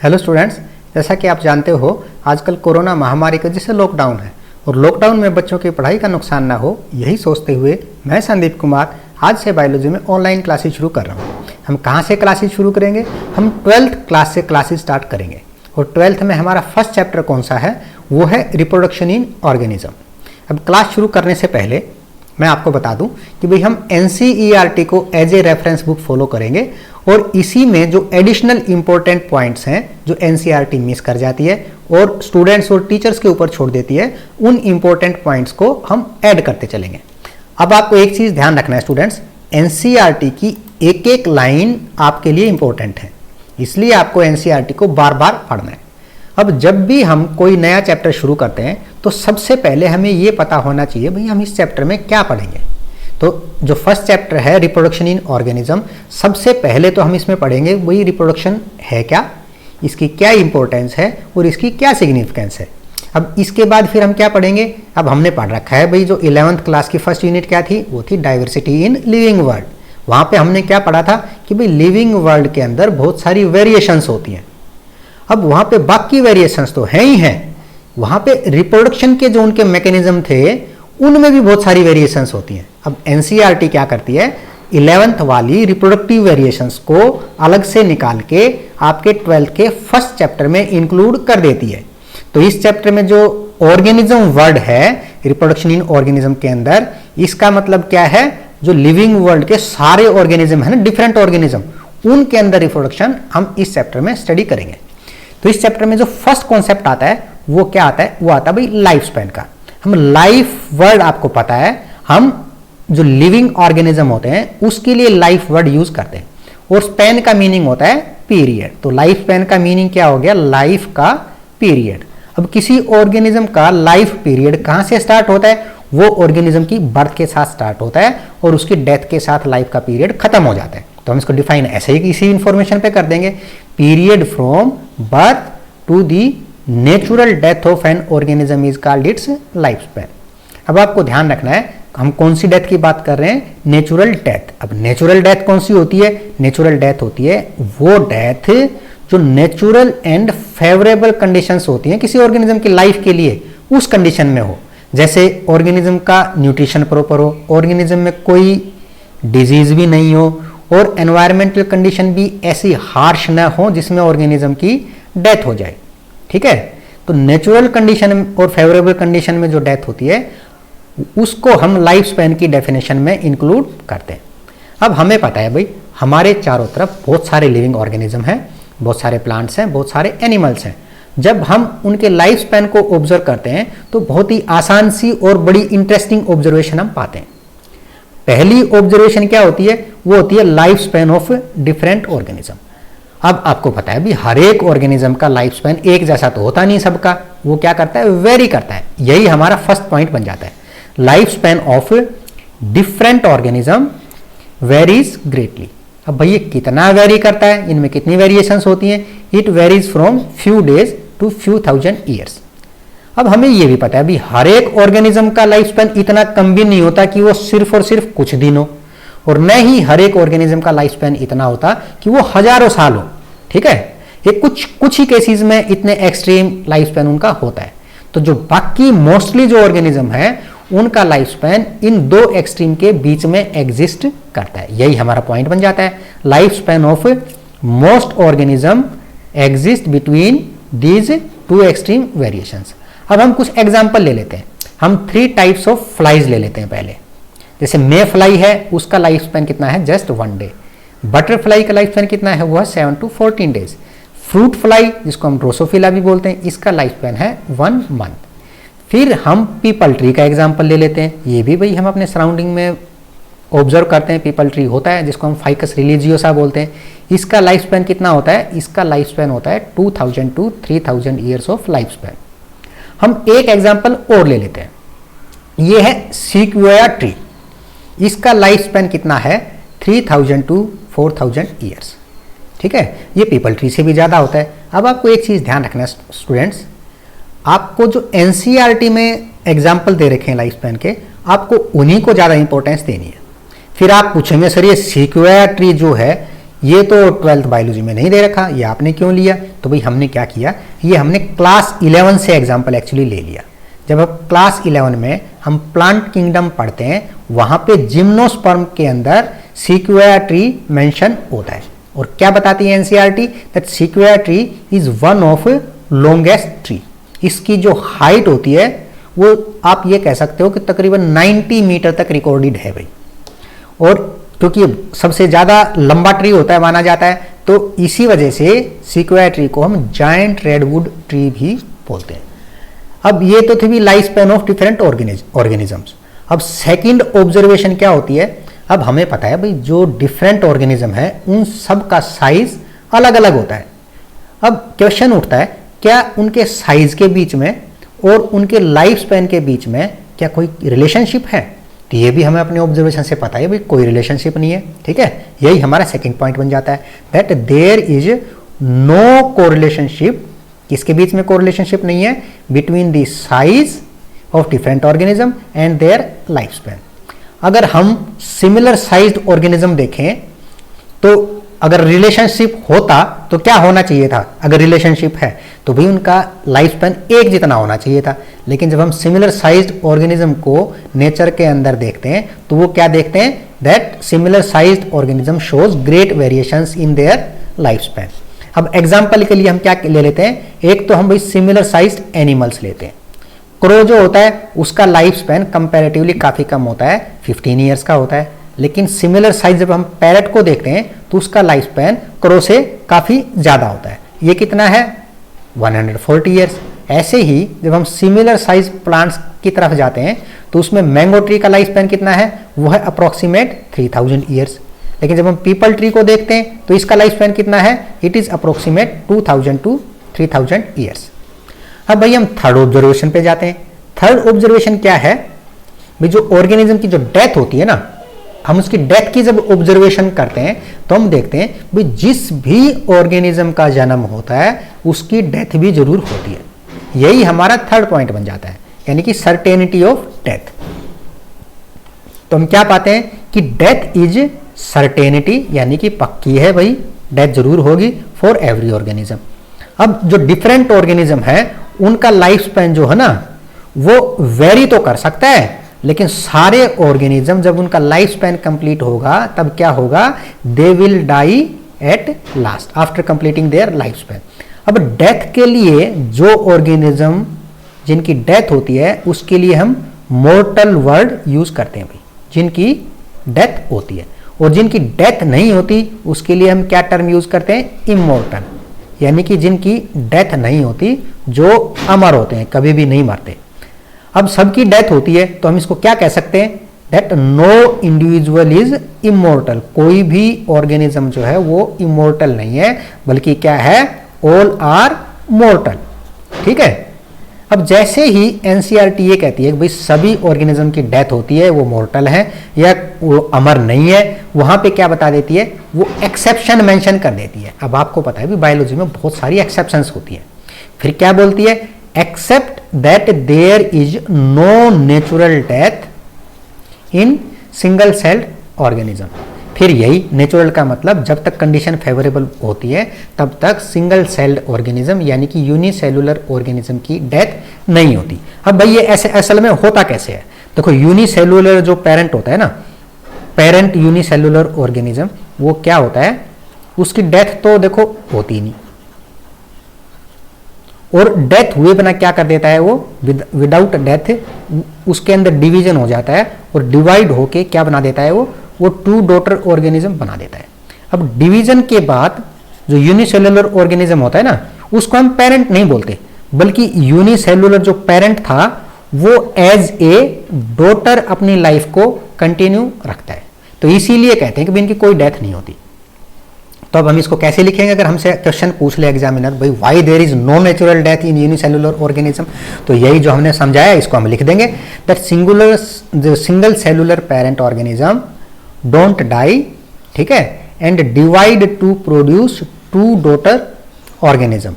Hello students, जैसा कि आप जानते हो आजकल कोरोना महामारी की वजह से लॉकडाउन है और लॉकडाउन में बच्चों की पढ़ाई का नुकसान ना हो, यही सोचते हुए मैं संदीप कुमार आज से बायोलॉजी में ऑनलाइन क्लासेस शुरू कर रहा हूँ। हम कहाँ से क्लासेस शुरू करेंगे? हम 12th क्लास से क्लासेस स्टार्ट करेंगे और 12th में हमारा फर्स्ट चैप्टर कौन सा है? वो है रिप्रोडक्शन इन ऑर्गेनिज्म। अब क्लास शुरू करने से पहले मैं आपको बता दूं कि भाई हम NCERT को as a reference book follow करेंगे और इसी में जो एडिशनल इंपॉर्टेंट पॉइंट्स हैं जो NCERT मिस कर जाती है और स्टूडेंट्स और टीचर्स के ऊपर छोड़ देती है, उन इंपॉर्टेंट पॉइंट्स को हम ऐड करते चलेंगे। अब आपको एक चीज ध्यान रखना है स्टूडेंट्स, NCERT की एक एक लाइन आपके लिए इंपॉर्टेंट है, इसलिए आपको NCERT को बार बार पढ़ना है। अब जब भी हम कोई नया चैप्टर शुरू करते हैं तो सबसे पहले हमें ये पता होना चाहिए भाई हम इस चैप्टर में क्या पढ़ेंगे। तो जो फर्स्ट चैप्टर है रिप्रोडक्शन इन ऑर्गेनिज्म, सबसे पहले तो हम इसमें पढ़ेंगे वही रिप्रोडक्शन है क्या, इसकी क्या इंपॉर्टेंस है और इसकी क्या सिग्निफिकेंस है। अब इसके बाद फिर हम क्या पढ़ेंगे? अब हमने पढ़ रखा है भाई जो 11th क्लास की फर्स्ट यूनिट क्या थी, वो थी डाइवर्सिटी इन लिविंग वर्ल्ड। वहां पे हमने क्या पढ़ा था कि भाई लिविंग वर्ल्ड के अंदर बहुत सारी वेरिएशंस होती हैं। अब वहां पे बाकी वेरिएशंस तो है ही हैं, वहां पे रिप्रोडक्शन के जो उनके मैकेनिज्म थे उनमें भी बहुत सारी वेरिएशंस होती हैं। अब NCERT क्या करती है, 11th वाली रिप्रोडक्टिव वेरिएशंस को अलग से निकाल के आपके 12th के फर्स्ट चैप्टर में इंक्लूड कर देती है। तो इस चैप्टर में जो ऑर्गेनिज्म वर्ड है रिप्रोडक्शन इन ऑर्गेनिज्म के अंदर, इसका मतलब क्या है, जो लिविंग वर्ल्ड के सारे ऑर्गेनिज्म है ना, डिफरेंट ऑर्गेनिज्म, उनके अंदर रिप्रोडक्शन हम इस चैप्टर में स्टडी करेंगे। तो इस चैप्टर में जो फर्स्ट कॉन्सेप्ट आता है वो क्या आता है? वो आता है भाई लाइफ स्पैन का। हम लाइफ वर्ड आपको पता है, हम जो लिविंग ऑर्गेनिज्म होते हैं उसके लिए लाइफ वर्ड यूज करते हैं और स्पैन का मीनिंग होता है पीरियड। तो लाइफ स्पैन का मीनिंग क्या हो गया? लाइफ का पीरियड। अब किसी ऑर्गेनिज्म का लाइफ पीरियड कहां से स्टार्ट होता है? वो ऑर्गेनिज्म की बर्थ के साथ स्टार्ट होता है और उसकी डेथ के साथ लाइफ का पीरियड खत्म हो जाता है। तो हम इसको डिफाइन ऐसे ही इसी इंफॉर्मेशन पे कर देंगे, period from birth to the natural death of an organism is called its life span. अब आपको ध्यान रखना है हम कौन सी डेथ की बात कर रहे हैं? Natural death. अब नेचुरल डेथ कौन सी होती है? नेचुरल डेथ होती है वो डेथ जो नेचुरल एंड फेवरेबल कंडीशंस होती हैं किसी ऑर्गेनिज्म की लाइफ के लिए, उस कंडीशन में हो। जैसे ऑर्गेनिज्म का न्यूट्रिशन प्रॉपर हो, ऑर्गेनिज्म में कोई डिजीज भी नहीं हो और एनवायरमेंटल कंडीशन भी ऐसी हार्श न हो जिसमें ऑर्गेनिज्म की डेथ हो जाए। ठीक है, तो नेचुरल कंडीशन और फेवरेबल कंडीशन में जो डेथ होती है उसको हम लाइफ स्पैन की डेफिनेशन में इंक्लूड करते हैं। अब हमें पता है भाई हमारे चारों तरफ बहुत सारे लिविंग ऑर्गेनिज्म हैं, बहुत सारे प्लांट्स हैं, बहुत सारे एनिमल्स हैं। जब हम उनके लाइफ स्पैन को ऑब्जर्व करते हैं तो बहुत ही आसान सी और बड़ी इंटरेस्टिंग ऑब्जर्वेशन हम पाते हैं। पहली ऑब्जर्वेशन क्या होती है? वो होती है life span of different organism. अब आपको पता है भी हर एक ऑर्गेनिज्म का लाइफ स्पैन एक जैसा तो होता नहीं सबका, वो क्या करता है? वेरी करता है। यही हमारा फर्स्ट पॉइंट बन जाता है, life span of different organism varies greatly. अब भैया कितना वेरी करता है, इनमें कितनी वेरिएशंस होती हैं? It varies from few days to few thousand years. अब हमें यह भी पता है भी हर एक ऑर्गेनिज्म का लाइफ स्पैन इतना कम भी नहीं होता कि वो सिर्फ और सिर्फ कुछ दिन हो, और न ही हर एक ऑर्गेनिज्म का लाइफ स्पैन इतना होता कि वो हजारों साल हो। ठीक है, ये कुछ ही केसेस में इतने एक्सट्रीम लाइफ स्पैन उनका होता है। तो जो बाकी मोस्टली जो ऑर्गेनिज्म है उनका लाइफ स्पैन इन दो एक्सट्रीम के बीच में एग्जिस्ट करता है। यही हमारा पॉइंट बन जाता है, life span of most organism exist between these two extreme variations. अब हम कुछ एग्जांपल ले लेते हैं। हम 3 टाइप्स ऑफ फ्लाइज ले लेते हैं पहले। जैसे मे फ्लाई है, उसका लाइफ स्पैन कितना है? Just 1 day. बटरफ्लाई का लाइफ स्पैन कितना है? वो है 7 to 14 डेज। फ्रूट फ्लाई जिसको हम ड्रोसोफिला भी बोलते हैं, इसका लाइफ स्पैन है 1 मंथ। फिर हम पीपल ट्री का एग्जांपल ले लेते हैं। ये भी भाई हम अपने सराउंडिंग में ऑब्जर्व करते हैं, पीपल ट्री होता है जिसको हम फाइकस रिलीजियोसा बोलते हैं। इसका लाइफ स्पैन कितना होता है? इसका लाइफ स्पैन होता है 2000 to 3000 years of life span. हम एक एग्जाम्पल और ले लेते हैं, ये है सीक्वेया ट्री। इसका लाइफ स्पैन कितना है? 3000 to 4000 ईयर्स। ठीक है, ये पीपल ट्री से भी ज्यादा होता है। अब आपको एक चीज ध्यान रखना है स्टूडेंट्स, आपको जो NCERT में एग्जाम्पल दे रखे हैं लाइफ स्पैन के, आपको उन्हीं को ज्यादा इंपॉर्टेंस देनी है। फिर आप पूछेंगे सर ये सीक्वेया ट्री जो है ये तो 12th बायोलॉजी में नहीं दे रखा, ये आपने क्यों लिया? तो भाई हमने क्या किया, ये हमने क्लास 11 से एग्जाम्पल एक्चुअली ले लिया। जब अब क्लास 11 में हम प्लांट किंगडम पढ़ते हैं, वहां पे जिम्नोस्पर्म के अंदर सीक्वेया ट्री मेंशन होता है। और क्या बताती है NCERT? That sequoia tree is one of longest tree. इसकी जो हाइट होती है वो आप ये कह सकते हो कि तकरीबन 90 मीटर तक रिकॉर्डेड है भाई। और क्योंकि सबसे ज्यादा लंबा ट्री होता है माना जाता है, तो इसी वजह से सीक्वेया ट्री को हम जायंट रेडवुड ट्री भी बोलते हैं। अब ये तो थी भी life span of different organisms. अब सेकंड ऑब्जर्वेशन क्या होती है? अब हमें पता है भाई जो डिफरेंट ऑर्गेनिज्म है उन सब का साइज अलग अलग होता है। अब क्वेश्चन उठता है, क्या उनके साइज के बीच में और उनके लाइफ स्पैन के बीच में क्या कोई रिलेशनशिप है? तो ये भी हमें अपने ऑब्जर्वेशन से पता है भाई कोई रिलेशनशिप नहीं है। ठीक है, यही हमारा सेकंड पॉइंट बन जाता है दैट देयर इज नो कोरिलेशनशिप। किसके बीच में कोरिलेशनशिप नहीं है? Between the size of different organism and there life span. अगर हम सिमिलर साइज्ड ऑर्गेनिज्म देखें तो अगर रिलेशनशिप होता तो क्या होना चाहिए था? अगर रिलेशनशिप है तो भी उनका लाइफ स्पैन एक जितना होना चाहिए था। लेकिन जब हम सिमिलर साइज्ड ऑर्गेनिज्म को नेचर के अंदर देखते हैं तो वो क्या देखते हैं? That similar sized organism shows great variations in their life span. अब एग्जाम्पल के लिए हम क्या ले लेते हैं? एक तो हम भाई सिमिलर साइज्ड एनिमल्स लेते हैं। क्रो जो होता है उसका लाइफ स्पैन कंपैरेटिवली काफी कम होता है, 15 ईयर्स का होता है। लेकिन सिमिलर साइज जब हम पैरट को देखते हैं तो उसका लाइफ स्पैन क्रो से काफी ज्यादा होता है। ये कितना है? 140 ईयर्स। ऐसे ही जब हम सिमिलर साइज प्लांट्स की तरफ जाते हैं तो उसमें मैंगो ट्री का लाइफ स्पैन कितना है? वो है अप्रोक्सीमेट 3000 ईयर्स। लेकिन जब हम पीपल ट्री को देखते हैं तो इसका लाइफ स्पैन कितना है? It is approximate 2000 to 3000 years. अब भाई हम थर्ड ऑब्जर्वेशन पे जाते हैं। थर्ड ऑब्जर्वेशन क्या है? भाई जो ऑर्गेनिज्म की जो डेथ होती है ना, हम उसकी डेथ की जब ऑब्जर्वेशन करते हैं तो हम देखते हैं भाई जिस भी ऑर्गेनिज्म का जन्म होता है उसकी डेथ भी जरूर होती है। यही हमारा थर्ड पॉइंट बन जाता है, यानी कि सर्टेनिटी ऑफ डेथ। तो हम क्या पाते हैं कि डेथ इज सर्टेनिटी, यानी कि पक्की है भाई, डेथ जरूर होगी फॉर एवरी ऑर्गेनिज्म। अब जो डिफरेंट ऑर्गेनिज्म है उनका लाइफ स्पैन जो है ना वो वेरी तो कर सकता है, लेकिन सारे ऑर्गेनिज्म जब उनका लाइफ स्पैन कंप्लीट होगा तब क्या होगा? They will die at last after completing their life span. अब डेथ के लिए जो ऑर्गेनिज्म जिनकी डेथ होती है उसके लिए हम मोर्टल वर्ड यूज करते हैं भाई, जिनकी डेथ होती है। और जिनकी डेथ नहीं होती उसके लिए हम क्या टर्म यूज करते हैं? इमोर्टल, यानी कि जिनकी डेथ नहीं होती, जो अमर होते हैं, कभी भी नहीं मरते। अब सबकी डेथ होती है तो हम इसको क्या कह सकते हैं? That no individual is immortal. कोई भी ऑर्गेनिज्म जो है वो इमोर्टल नहीं है, बल्कि क्या है? All are mortal. ठीक है। अब जैसे ही एनसीईआरटी ये कहती है कि भाई सभी ऑर्गेनिज्म की डेथ होती है, वो मोर्टल है या वो अमर नहीं है, वहां पे क्या बता देती है? वो एक्सेप्शन मेंशन कर देती है। अब आपको पता है भी बायोलॉजी में बहुत सारी एक्सेप्शंस होती है। फिर क्या बोलती है? Except that there is no natural death in single celled organism. फिर यही नेचुरल का मतलब जब तक कंडीशन फेवरेबल होती है तब तक सिंगल सेल्ड ऑर्गेनिज्म यानी कि यूनिसेलुलर ऑर्गेनिज्म की डेथ नहीं होती। अब भाई ये ऐसे असल में होता कैसे है? देखो, यूनिसेलुलर जो पेरेंट होता है ना, पेरेंट यूनिसेलुलर ऑर्गेनिज्म, वो क्या होता है? उसकी डेथ तो देखो होती नहीं, और डेथ हुए बिना क्या कर देता है? वो विदाउट डेथ उसके अंदर डिवीजन हो जाता है और डिवाइड होके क्या बना देता है? वो टू डॉटर ऑर्गेनिज्म बना देता है। अब डिवीजन के बाद जो यूनिसेलुलर ऑर्गेनिज्म होता है ना, उसको हम पेरेंट नहीं बोलते, बल्कि यूनिसेलुलर जो पेरेंट था वो एज ए डॉटर अपनी लाइफ को कंटिन्यू रखता है। तो इसीलिए कहते हैं कि इनकी कोई डेथ नहीं होती। तो अब हम इसको कैसे लिखेंगे? अगर हमसे क्वेश्चन पूछ ले एग्जामिनर, भाई why there is no natural death in unicellular organism, तो यही जो हमने समझाया इसको हम लिख देंगे that single cellular parent organism don't die, ठीक है, and divide to produce two daughter organism.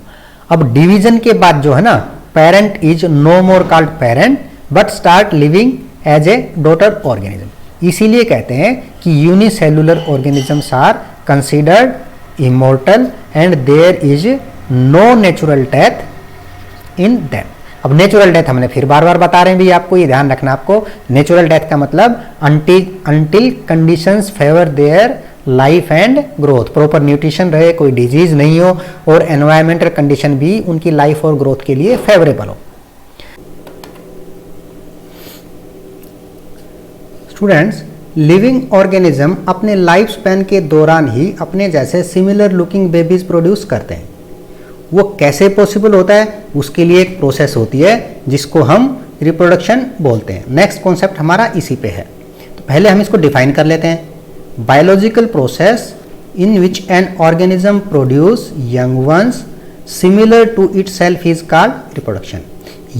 अब डिवीजन के बाद जो है ना, parent is no more called parent but start living as a daughter organism. इसीलिए कहते हैं कि unicellular organisms are considered immortal and there is no natural death in that. अब नेचुरल डेथ हमने फिर बार बार बता रहे हैं भी, आपको ये ध्यान रखना, आपको नेचुरल डेथ का मतलब until conditions favour their life and growth, proper nutrition रहे, कोई डिजीज नहीं हो और एनवायरमेंटल कंडीशन भी उनकी लाइफ और ग्रोथ के लिए फेवरेबल हो। स्टूडेंट्स, लिविंग ऑर्गेनिज्म अपने लाइफ स्पैन के दौरान ही अपने जैसे सिमिलर लुकिंग बेबीज प्रोड्यूस करते हैं। वो कैसे पॉसिबल होता है, उसके लिए एक प्रोसेस होती है जिसको हम रिप्रोडक्शन बोलते हैं। नेक्स्ट कॉन्सेप्ट हमारा इसी पे है, तो पहले हम इसको डिफाइन कर लेते हैं। Biological process in which an organism produce young ones similar to itself is called reproduction.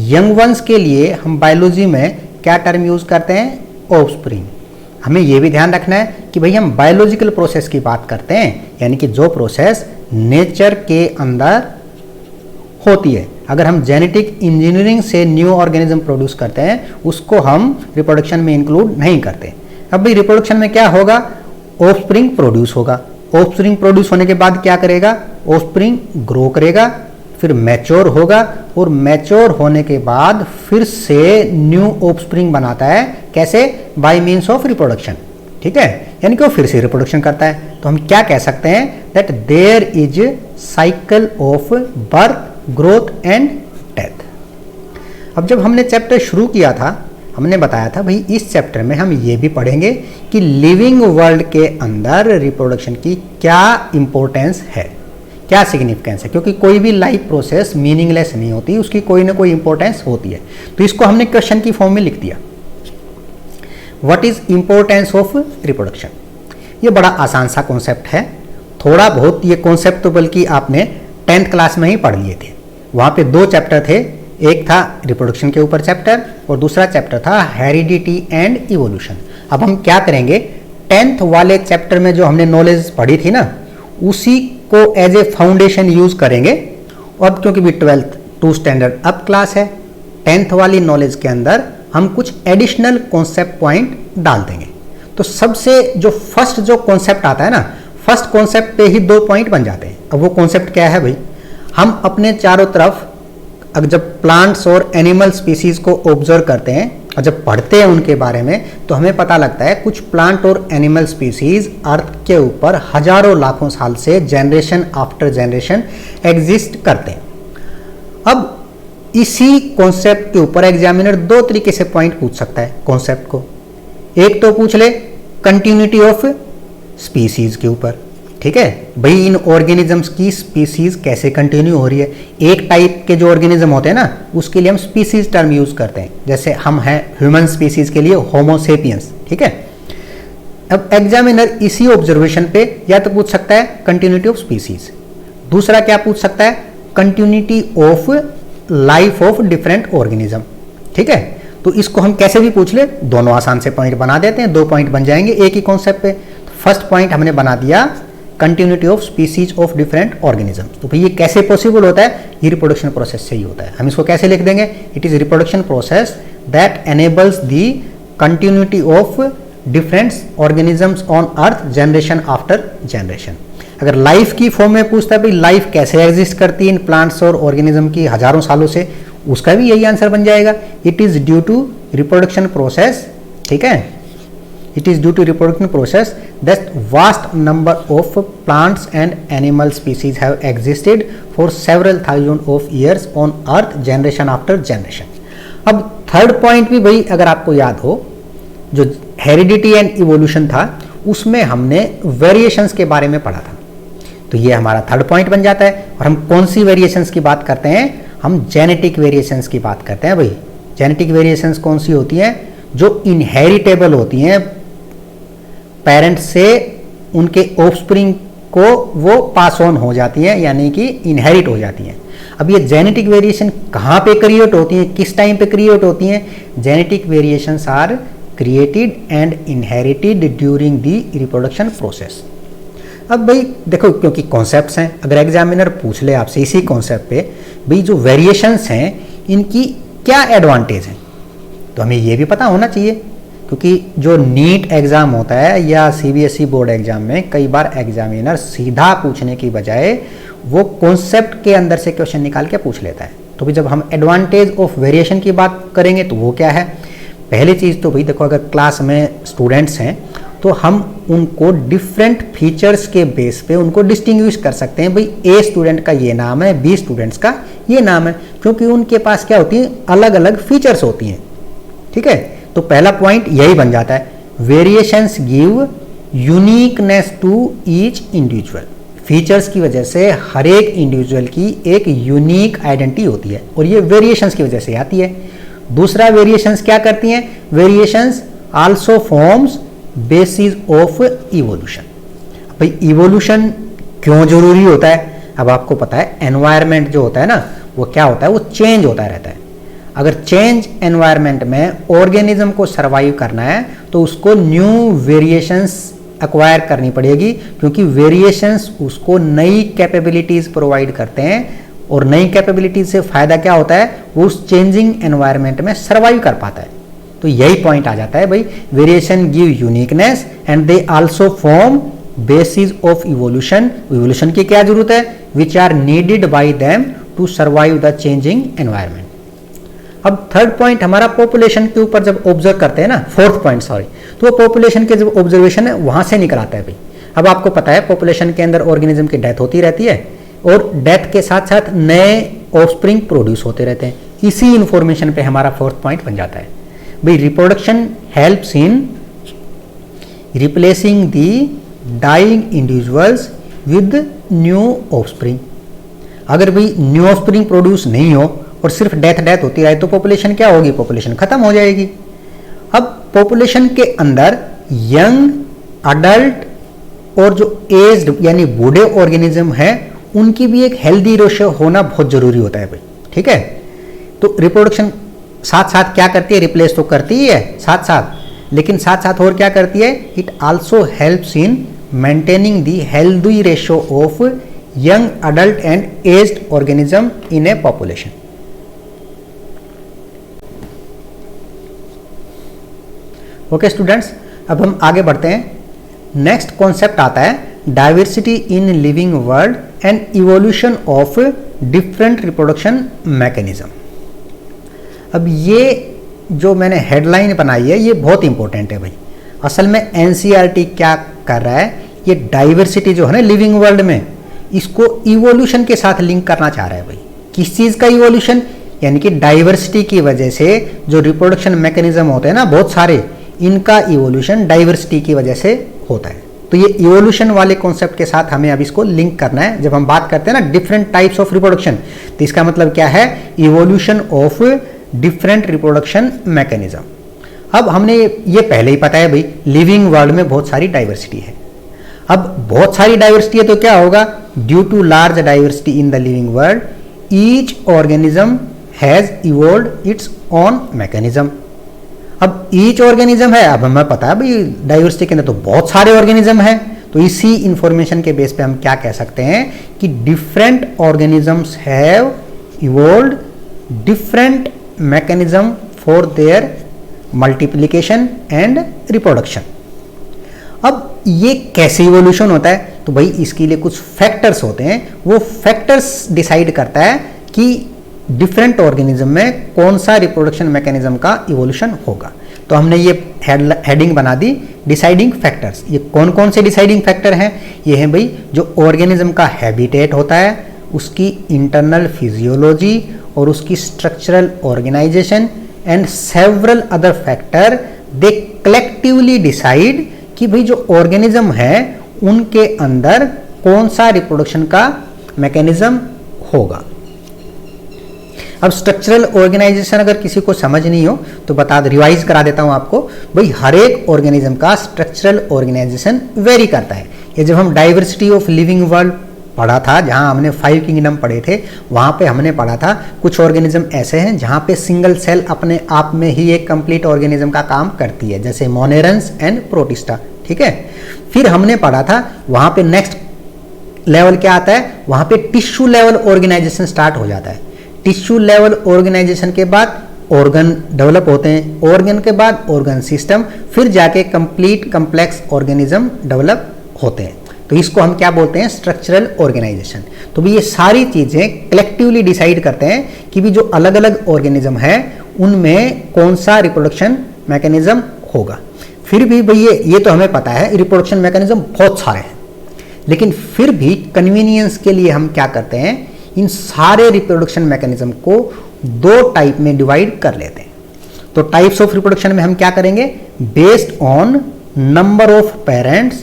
Young ones के लिए हम बायोलॉजी में क्या टर्म यूज करते हैं, ऑफस्प्रिंग। हमें यह भी ध्यान रखना है कि भाई हम बायोलॉजिकल प्रोसेस की बात करते हैं, यानी कि जो प्रोसेस नेचर के अंदर होती है। अगर हम जेनेटिक इंजीनियरिंग से न्यू ऑर्गेनिज्म प्रोड्यूस करते हैं उसको हम रिप्रोडक्शन में इंक्लूड नहीं करते। अब भाई रिप्रोडक्शन में क्या होगा, ऑफस्प्रिंग प्रोड्यूस होगा। ऑफस्प्रिंग प्रोड्यूस होने के बाद क्या करेगा, ऑफस्प्रिंग ग्रो करेगा, फिर मैच्योर होगा और मैच्योर होने के बाद फिर से न्यू ऑफस्प्रिंग बनाता है। कैसे, बाय मीन्स ऑफ रिप्रोडक्शन। ठीक है, यानी कि वो फिर से रिप्रोडक्शन करता है। तो हम क्या कह सकते हैं, that there is cycle of birth, growth and death. अब जब हमने चैप्टर शुरू किया था हमने बताया था भाई इस चैप्टर में हम ये भी पढ़ेंगे कि लिविंग वर्ल्ड के अंदर रिप्रोडक्शन की क्या इंपॉर्टेंस है, क्या सिग्निफिकेंस है, क्योंकि कोई भी लाइफ प्रोसेस मीनिंगलेस नहीं होती, उसकी कोई ना कोई इंपॉर्टेंस होती है। तो इसको हमने क्वेश्चन की फॉर्म में लिख दिया, what is importance of reproduction. ये बड़ा आसान सा कॉन्सेप्ट है, थोड़ा बहुत ये कॉन्सेप्ट तो बल्कि आपने 10th क्लास में ही पढ़ लिए थे। वहाँ पे 2 चैप्टर थे, एक था रिप्रोडक्शन के ऊपर चैप्टर और दूसरा चैप्टर था हेरिडिटी एंड इवोल्यूशन। अब हम क्या करेंगे, 10th वाले चैप्टर में जो हमने नॉलेज पढ़ी थी ना, उसी को एज ए फाउंडेशन यूज करेंगे। और क्योंकि भी 12th 2 स्टैंडर्ड अब क्लास है, 10th वाली नॉलेज के अंदर हम कुछ एडिशनल कॉन्सेप्ट पॉइंट डाल देंगे। तो सबसे जो फर्स्ट जो कॉन्सेप्ट आता है ना, फर्स्ट कॉन्सेप्ट पे ही 2 पॉइंट बन जाते हैं। अब वो कॉन्सेप्ट क्या है भाई, हम अपने चारों तरफ अगर जब प्लांट्स और एनिमल स्पीसीज को ऑब्जर्व करते हैं और जब पढ़ते हैं उनके बारे में, तो हमें पता लगता है कुछ प्लांट और एनिमल स्पीसीज अर्थ के ऊपर हजारों लाखों साल से जनरेशन आफ्टर जनरेशन एग्जिस्ट करते हैं। अब इसी कॉन्सेप्ट के ऊपर एग्जामिनर 2 तरीके से पॉइंट पूछ सकता है कॉन्सेप्ट को। एक तो पूछ ले कंटिन्यूटी ऑफ स्पीसीज के ऊपर, ठीक है भाई इन ऑर्गेनिजम्स की स्पीसीज कैसे कंटिन्यू हो रही है। एक टाइप के जो ऑर्गेनिज्म होते हैं ना, उसके लिए हम स्पीसीज टर्म यूज करते हैं, जैसे हम हैं ह्यूमन स्पीसीज के लिए होमो सेपियंस। ठीक है, अब एग्जामिनर इसी ऑब्जर्वेशन पे या तो पूछ सकता है कंटिन्यूटी ऑफ स्पीसीज, दूसरा क्या पूछ सकता है, continuity of life of different organism. ठीक है, तो इसको हम कैसे भी पूछ ले, दोनों आसान से पॉइंट बना देते हैं, 2 पॉइंट बन जाएंगे एक ही कॉन्सेप्ट पे। फर्स्ट पॉइंट हमने बना दिया continuity of species of different organism. तो भाई ये कैसे पॉसिबल होता है, ये रिप्रोडक्शन प्रोसेस से ही होता है। हम इसको कैसे लिख देंगे, it is reproduction process that enables the continuity of different organisms on earth generation after generation. अगर लाइफ की फॉर्म में पूछता है भाई लाइफ कैसे एग्जिस्ट करती है इन प्लांट्स और ऑर्गेनिज्म की हजारों सालों से, उसका भी यही आंसर बन जाएगा, it is due to reproduction process. ठीक है, it is due to reproduction process that vast number of plants and animal species have existed for several thousand of years on earth generation after generation। अब third point भी भाई अगर आपको याद हो, जो हेरिडिटी एंड इवोल्यूशन था उसमें हमने वेरिएशंस के बारे में पढ़ा था, तो ये हमारा थर्ड पॉइंट बन जाता है। और हम कौन सी वेरिएशंस की बात करते हैं, हम जेनेटिक वेरिएशंस की बात करते हैं। भाई जेनेटिक वेरिएशंस कौन सी होती हैं, जो इनहेरिटेबल होती हैं, पेरेंट्स से उनके ऑफस्प्रिंग को वो पास ऑन हो जाती हैं, यानी कि इनहेरिट हो जाती हैं। अब ये जेनेटिक वेरिएशन कहाँ पे क्रिएट होती हैं, किस टाइम पे क्रिएट होती हैं, genetic variations are created and inherited during the reproduction process. अब भाई देखो, क्योंकि कॉन्सेप्ट्स हैं, अगर एग्जामिनर पूछ ले आपसे इसी कॉन्सेप्ट पे भाई जो वेरिएशंस हैं इनकी क्या एडवांटेज हैं, तो हमें ये भी पता होना चाहिए क्योंकि जो नीट एग्ज़ाम होता है या सीबीएसई बोर्ड एग्ज़ाम में कई बार एग्जामिनर सीधा पूछने की बजाय वो कॉन्सेप्ट के अंदर से क्वेश्चन निकाल के पूछ लेता है। तो भी जब हम एडवांटेज ऑफ वेरिएशन की बात करेंगे तो वो क्या है, पहली चीज़ तो भाई देखो, अगर क्लास में स्टूडेंट्स हैं तो हम उनको डिफरेंट फीचर्स के बेस पे उनको डिस्टिंग्विश कर सकते हैं। भाई ए स्टूडेंट का ये नाम है, बी स्टूडेंट्स का ये नाम है, क्योंकि उनके पास क्या होती है, अलग अलग फीचर्स होती हैं। ठीक है, तो पहला पॉइंट यही बन जाता है, variations give uniqueness to each individual. Features की वजह से हर एक इंडिविजुअल की एक यूनिक आइडेंटिटी होती है और ये वेरिएशंस की वजह से आती है। दूसरा, वेरिएशंस क्या करती हैं, variations also forms basis of evolution. भाई इवोल्यूशन क्यों जरूरी होता है, अब आपको पता है एनवायरनमेंट जो होता है ना वो क्या होता है, वो चेंज होता रहता है। अगर चेंज एनवायरनमेंट में ऑर्गेनिज्म को सर्वाइव करना है तो उसको न्यू वेरिएशंस एक्वायर करनी पड़ेगी, क्योंकि वेरिएशंस उसको नई कैपेबिलिटीज प्रोवाइड करते हैं और नई कैपेबिलिटीज से फायदा क्या होता है, वो उस चेंजिंग एनवायरनमेंट में सर्वाइव कर पाता है। तो यही पॉइंट आ जाता है भाई, variation give uniqueness and they also form basis of evolution. Evolution की क्या जरूरत है, which are needed by them to survive the changing environment. अब थर्ड पॉइंट हमारा पॉपुलेशन के ऊपर जब ऑब्जर्व करते हैं ना, फोर्थ पॉइंट सॉरी, तो पॉपुलेशन के जब ऑब्जर्वेशन है वहां से निकल आता है भाई। अब आपको पता है पॉपुलेशन के अंदर ऑर्गेनिज्म की डेथ होती रहती है और डेथ के साथ साथ नए ऑफस्प्रिंग प्रोड्यूस होते रहते हैं। इसी इंफॉर्मेशन पे हमारा फोर्थ पॉइंट बन जाता है भाई, reproduction helps in replacing the dying individuals with new offspring. अगर भाई न्यू ऑफस्प्रिंग प्रोड्यूस नहीं हो और सिर्फ डेथ होती रहे तो पॉपुलेशन क्या होगी, पॉपुलेशन खत्म हो जाएगी। अब पॉपुलेशन के अंदर यंग, अडल्ट और जो एज्ड यानी बूढ़े ऑर्गेनिज्म है उनकी भी एक हेल्दी रेशियो होना बहुत जरूरी होता है भाई। ठीक है, तो रिप्रोडक्शन साथ साथ क्या करती है, रिप्लेस तो करती ही है साथ साथ, लेकिन साथ साथ और क्या करती है, it also helps in maintaining the healthy ratio of young, adult and aged organism in A population. Okay students, अब हम आगे बढ़ते हैं। नेक्स्ट कॉन्सेप्ट आता है diversity in living world and evolution of different reproduction mechanism. अब ये जो मैंने हेडलाइन बनाई है ये बहुत इंपॉर्टेंट है भाई। असल में एनसीईआरटी क्या कर रहा है, ये डाइवर्सिटी जो है ना लिविंग वर्ल्ड में, इसको इवोल्यूशन के साथ लिंक करना चाह रहा है भाई। किस चीज़ का इवोल्यूशन, यानी कि डाइवर्सिटी की वजह से जो रिप्रोडक्शन मैकेनिज्म होते हैं ना बहुत सारे, इनका इवोल्यूशन डाइवर्सिटी की वजह से होता है। तो ये इवोल्यूशन वाले कॉन्सेप्ट के साथ हमें अब इसको लिंक करना है। जब हम बात करते हैं ना डिफरेंट टाइप्स ऑफ रिप्रोडक्शन, तो इसका मतलब क्या है, evolution of different reproduction mechanism. अब हमने ये पहले ही पता है भाई, लिविंग वर्ल्ड में बहुत सारी डाइवर्सिटी है। अब बहुत सारी डाइवर्सिटी है तो क्या होगा, due to large diversity in the living world each organism has evolved its own mechanism. अब ईच ऑर्गेनिज्म है, अब हमें पता है भाई डाइवर्सिटी के अंदर तो बहुत सारे ऑर्गेनिज्म हैं, तो इसी इंफॉर्मेशन के बेस पे हम क्या कह सकते हैं कि different organisms have evolved different mechanism for their multiplication and reproduction. अब ये कैसे इवोल्यूशन होता है, तो भाई इसके लिए कुछ फैक्टर्स होते हैं, वो फैक्टर्स डिसाइड करता है कि डिफरेंट ऑर्गेनिज्म में कौन सा रिप्रोडक्शन मैकेनिज्म का इवोल्यूशन होगा। तो हमने ये हेडिंग बना दी डिसाइडिंग फैक्टर्स। ये कौन कौन से डिसाइडिंग फैक्टर हैं, ये हैं भाई जो ऑर्गेनिज्म का हैबिटेट होता है, उसकी इंटरनल फिजियोलॉजी और उसकी structural organisation and several other factor, they collectively decide कि भाई जो ऑर्गेनिज्म है उनके अंदर कौन सा रिप्रोडक्शन का मैकेनिज्म होगा। अब स्ट्रक्चरल ऑर्गेनाइजेशन अगर किसी को समझ नहीं हो तो रिवाइज करा देता हूं आपको। भाई हर एक ऑर्गेनिज्म का स्ट्रक्चरल ऑर्गेनाइजेशन वेरी करता है। ये जब हम डाइवर्सिटी ऑफ लिविंग वर्ल्ड पढ़ा था, जहां हमने 5 किंगडम पढ़े थे, वहां पे हमने पढ़ा था कुछ ऑर्गेनिज्म ऐसे हैं जहां पे सिंगल सेल अपने आप में ही एक कंप्लीट ऑर्गेनिज्म का काम करती है, जैसे मोनेरंस एंड प्रोटिस्टा। ठीक है, फिर हमने पढ़ा था वहां पे नेक्स्ट लेवल क्या आता है, वहां पे टिश्यू लेवल ऑर्गेनाइजेशन स्टार्ट हो जाता है। टिश्यू लेवल ऑर्गेनाइजेशन के बाद ऑर्गन डेवलप होते हैं, ऑर्गन के बाद ऑर्गन सिस्टम, फिर जाके कंप्लीट कॉम्प्लेक्स ऑर्गेनिज्म डेवलप होते हैं। तो इसको हम क्या बोलते हैं? Structural organisation. तो भी ये सारी चीजें कलेक्टिवली डिसाइड करते हैं कि भी जो अलग अलग ऑर्गेनिज्म है उनमें कौन सा रिप्रोडक्शन मैकेनिज्म होगा। फिर भी भैया ये तो हमें पता है रिप्रोडक्शन मैकेनिज्म बहुत सारे हैं, लेकिन फिर भी कन्वीनियंस के लिए हम क्या करते हैं, इन सारे रिप्रोडक्शन मैकेनिज्म को दो टाइप में डिवाइड कर लेते हैं। तो टाइप्स ऑफ रिप्रोडक्शन में हम क्या करेंगे? Based on number of parents,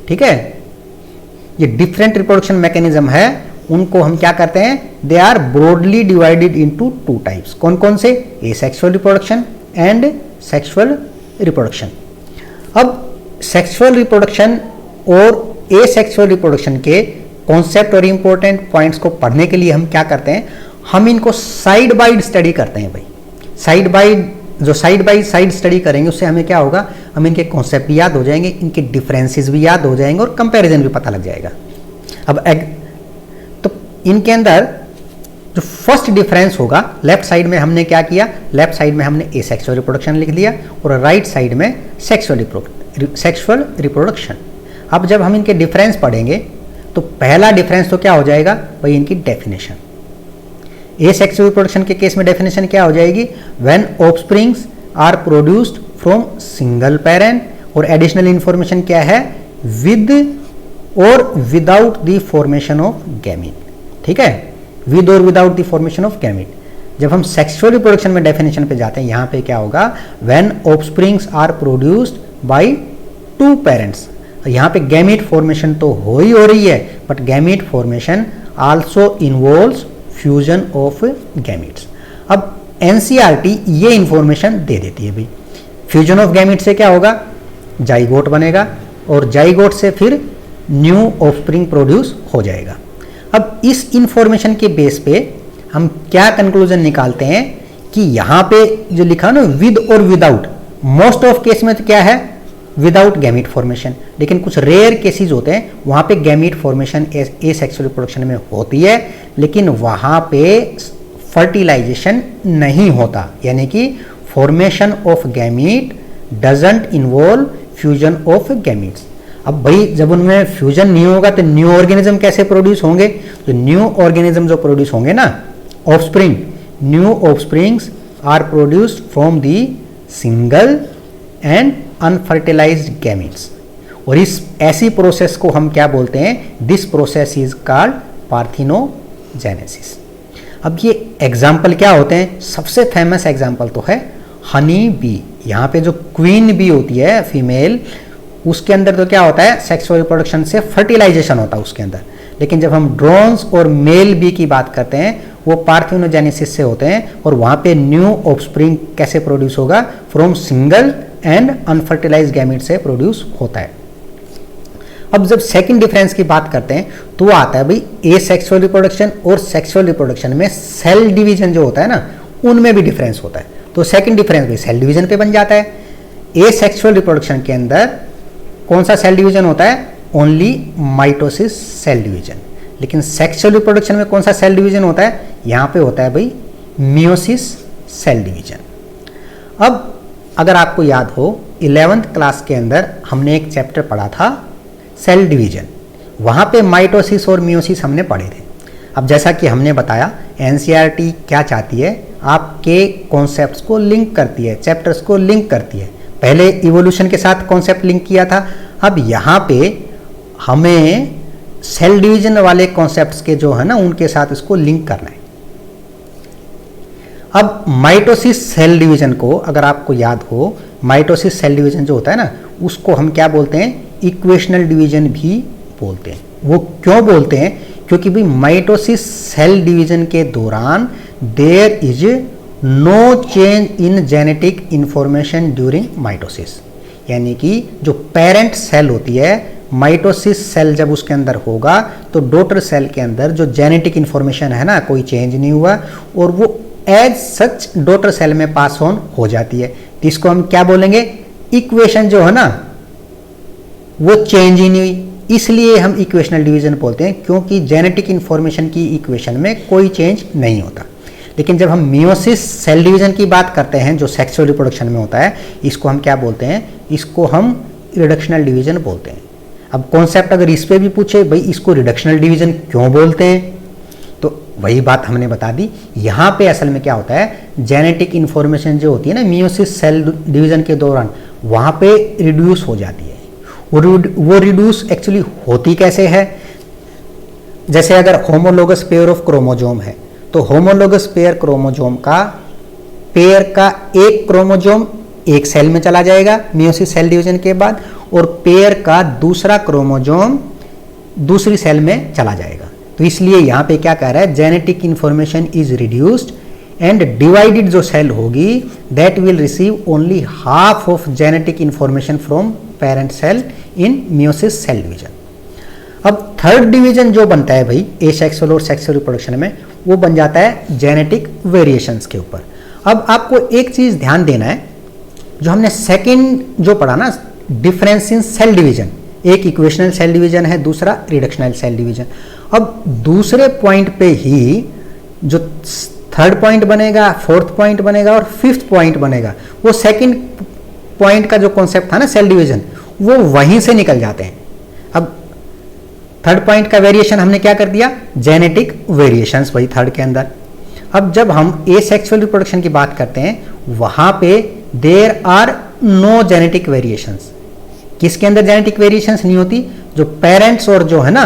ठीक है। ये डिफरेंट रिप्रोडक्शन मैकेनिज्म है, उनको हम क्या करते हैं? They are broadly divided into two types. कौन कौन से? Asexual reproduction and sexual reproduction. अब सेक्सुअल रिप्रोडक्शन और एसेक्सुअल रिप्रोडक्शन के कॉन्सेप्ट और इंपॉर्टेंट पॉइंट्स को पढ़ने के लिए हम क्या करते हैं? हम इनको साइड बाय स्टडी करते हैं भाई। साइड बाय साइड स्टडी करेंगे उससे हमें क्या होगा? हम इनके कॉन्सेप्ट भी याद हो जाएंगे, इनके डिफरेंसेस भी याद हो जाएंगे और कंपैरिजन भी पता लग जाएगा। अब तो इनके अंदर जो फर्स्ट डिफरेंस होगा, लेफ्ट साइड में हमने क्या किया? लेफ्ट साइड में हमने एसेक्सुअल रिप्रोडक्शन लिख दिया और राइट साइड में सेक्सुअल रिप्रोडक्शन। अब जब हम इनके डिफरेंस पढ़ेंगे तो पहला डिफरेंस तो क्या हो जाएगा भाई? इनकी डेफिनेशन। एसेक्सुअल रिप्रोडक्शन के केस में डेफिनेशन क्या हो जाएगी? When offsprings are produced from single parent, और एडिशनल इंफॉर्मेशन क्या है? विद और without the formation of gamete, ठीक है। विद और without the formation of gamete. जब हम सेक्सुअल रिप्रोडक्शन में डेफिनेशन पे जाते हैं, यहां पे क्या होगा? When offsprings are produced by two parents. यहां पे गैमीट फॉर्मेशन तो हो रही है, but gamete formation also involves fusion of gametes. अब एनसीईआरटी ये इंफॉर्मेशन दे देती है भाई। फ्यूजन ऑफ गैमीट से क्या होगा? जाइगोट बनेगा और जाइगोट से फिर न्यू ऑफस्प्रिंग प्रोड्यूस हो जाएगा। अब इस इंफॉर्मेशन के बेस पे हम क्या कंक्लूजन निकालते हैं कि यहां पे जो लिखा ना विद और विदाउट, मोस्ट ऑफ केस में तो क्या है? विदाउट गैमीट फॉर्मेशन, लेकिन कुछ रेयर केसेस होते हैं वहां पे गैमीट फॉर्मेशन एसेक्सुअल रिप्रोडक्शन में होती है, लेकिन वहां पे फर्टिलाइजेशन नहीं होता, यानी कि formation of gamete doesn't involve fusion of gametes. अब भाई जब उनमें फ्यूजन नहीं होगा तो न्यू ऑर्गेनिज्म कैसे प्रोड्यूस होंगे? तो न्यू ऑर्गेनिज्म जो प्रोड्यूस होंगे ना, offspring, new offsprings are produced from the single and unfertilized gametes. और इस ऐसी प्रोसेस को हम क्या बोलते हैं? This process is called parthenogenesis. अब ये एग्जाम्पल क्या होते हैं? सबसे फेमस एग्जाम्पल तो है हनी बी। यहाँ पे जो क्वीन बी होती है फीमेल, उसके अंदर तो क्या होता है? सेक्सुअल रिप्रोडक्शन से फर्टिलाइजेशन होता है उसके अंदर। लेकिन जब हम ड्रोन्स और मेल बी की बात करते हैं, वो पार्थिनोजेनेसिस से होते हैं, और वहां पे न्यू ऑफस्प्रिंग कैसे प्रोड्यूस होगा? From single and unfertilised gamete से प्रोड्यूस होता है। अब जब सेकंड डिफरेंस की बात करते हैं तो आता है भाई एसेक्सुअल रिप्रोडक्शन और सेक्सुअल रिप्रोडक्शन में सेल डिवीजन जो होता है ना, उनमें भी डिफरेंस होता है। तो सेकंड डिफरेंस भी सेल डिवीजन पे बन जाता है। एसेक्सुअल रिप्रोडक्शन के अंदर कौन सा सेल डिवीजन होता है? Only mitosis cell division. लेकिन सेक्सुअल रिप्रोडक्शन में कौन सा सेल डिवीजन होता है? यहां पे होता है भाई मियोसिस सेल डिवीजन। अब अगर आपको याद हो 11th क्लास के अंदर हमने एक चैप्टर पढ़ा था सेल डिवीजन, वहां पे माइटोसिस और मियोसिस हमने पढ़े थे। अब जैसा कि हमने बताया एनसीईआरटी क्या चाहती है? आपके कॉन्सेप्ट्स को लिंक करती है, चैप्टर्स को लिंक करती है। पहले इवोल्यूशन के साथ कॉन्सेप्ट लिंक किया था, अब यहाँ पे हमें सेल डिवीजन वाले कॉन्सेप्ट्स के जो है ना उनके साथ इसको लिंक करना है। अब माइटोसिस सेल डिवीजन को अगर आपको याद हो, माइटोसिस सेल डिवीजन जो होता है ना, उसको हम क्या बोलते हैं? इक्वेशनल डिवीजन भी बोलते हैं। वो क्यों बोलते हैं? क्योंकि भाई माइटोसिस सेल डिवीजन के दौरान there is no change in genetic information during mitosis, यानी कि जो पेरेंट सेल होती है, माइटोसिस सेल जब उसके अंदर होगा तो डॉटर सेल के अंदर जो जेनेटिक इंफॉर्मेशन है ना, कोई चेंज नहीं हुआ और वो एज सच डॉटर सेल में पास ऑन हो जाती है। तो इसको हम क्या बोलेंगे? इक्वेशन जो है ना वो चेंज ही नहीं हुई, इसलिए हम इक्वेशनल डिवीजन बोलते हैं, क्योंकि जेनेटिक इंफॉर्मेशन की इक्वेशन में कोई चेंज नहीं होता। लेकिन जब हम मियोसिस सेल डिवीजन की बात करते हैं जो सेक्सुअल रिप्रोडक्शन में होता है, इसको हम क्या बोलते हैं, इसको हम रिडक्शनल डिवीजन बोलते हैं। अब कॉन्सेप्ट अगर इस पे भी पूछे भाई इसको रिडक्शनल डिवीजन क्यों बोलते हैं, तो वही बात हमने बता दी। यहाँ पे असल में क्या होता है, जेनेटिक इन्फॉर्मेशन जो होती है ना मियोसिस सेल डिवीजन के दौरान वहाँ पे रिड्यूस हो जाती है। वो रिड्यूस एक्चुअली होती कैसे है, जैसे अगर होमोलोगस पेयर ऑफ क्रोमोजोम है तो होमोलोगस पेयर क्रोमोजोम का पेयर का एक क्रोमोजोम एक सेल में चला जाएगा मियोसिस सेल डिवीजन के बाद, और पेयर का दूसरा क्रोमोजोम दूसरी सेल में चला जाएगा। तो इसलिए यहाँ पे क्या कह रहा है, genetic information is reduced and divided जो सेल होगी that will receive only half of genetic information from parent cell in meiosis cell division. अब थर्ड डिवीजन जो बनता है भाई एसेक्सुअल और सेक्सुअल रिप्रोडक्शन में, वो बन जाता है जेनेटिक वेरिएशंस के ऊपर। अब आपको एक चीज ध्यान देना है, जो हमने सेकंड जो पढ़ा ना डिफरेंस इन सेल डिवीजन, एक इक्वेशनल सेल डिवीजन है, दूसरा रिडक्शनल सेल डिवीजन। अब दूसरे पॉइंट पे ही जो थर्ड पॉइंट बनेगा, फोर्थ पॉइंट बनेगा और फिफ्थ पॉइंट बनेगा, वो सेकंड पॉइंट का जो कॉन्सेप्ट था ना सेल डिवीजन, वो वहीं से निकल जाते हैं। अब थर्ड पॉइंट का वेरिएशन हमने क्या कर दिया, जेनेटिक वेरिएशंस वही थर्ड के अंदर। अब जब हम एसेक्सुअल रिप्रोडक्शन की बात करते हैं वहां पे there are no genetic variations. किसके अंदर जेनेटिक वेरिएशंस नहीं होती, जो पेरेंट्स और जो है ना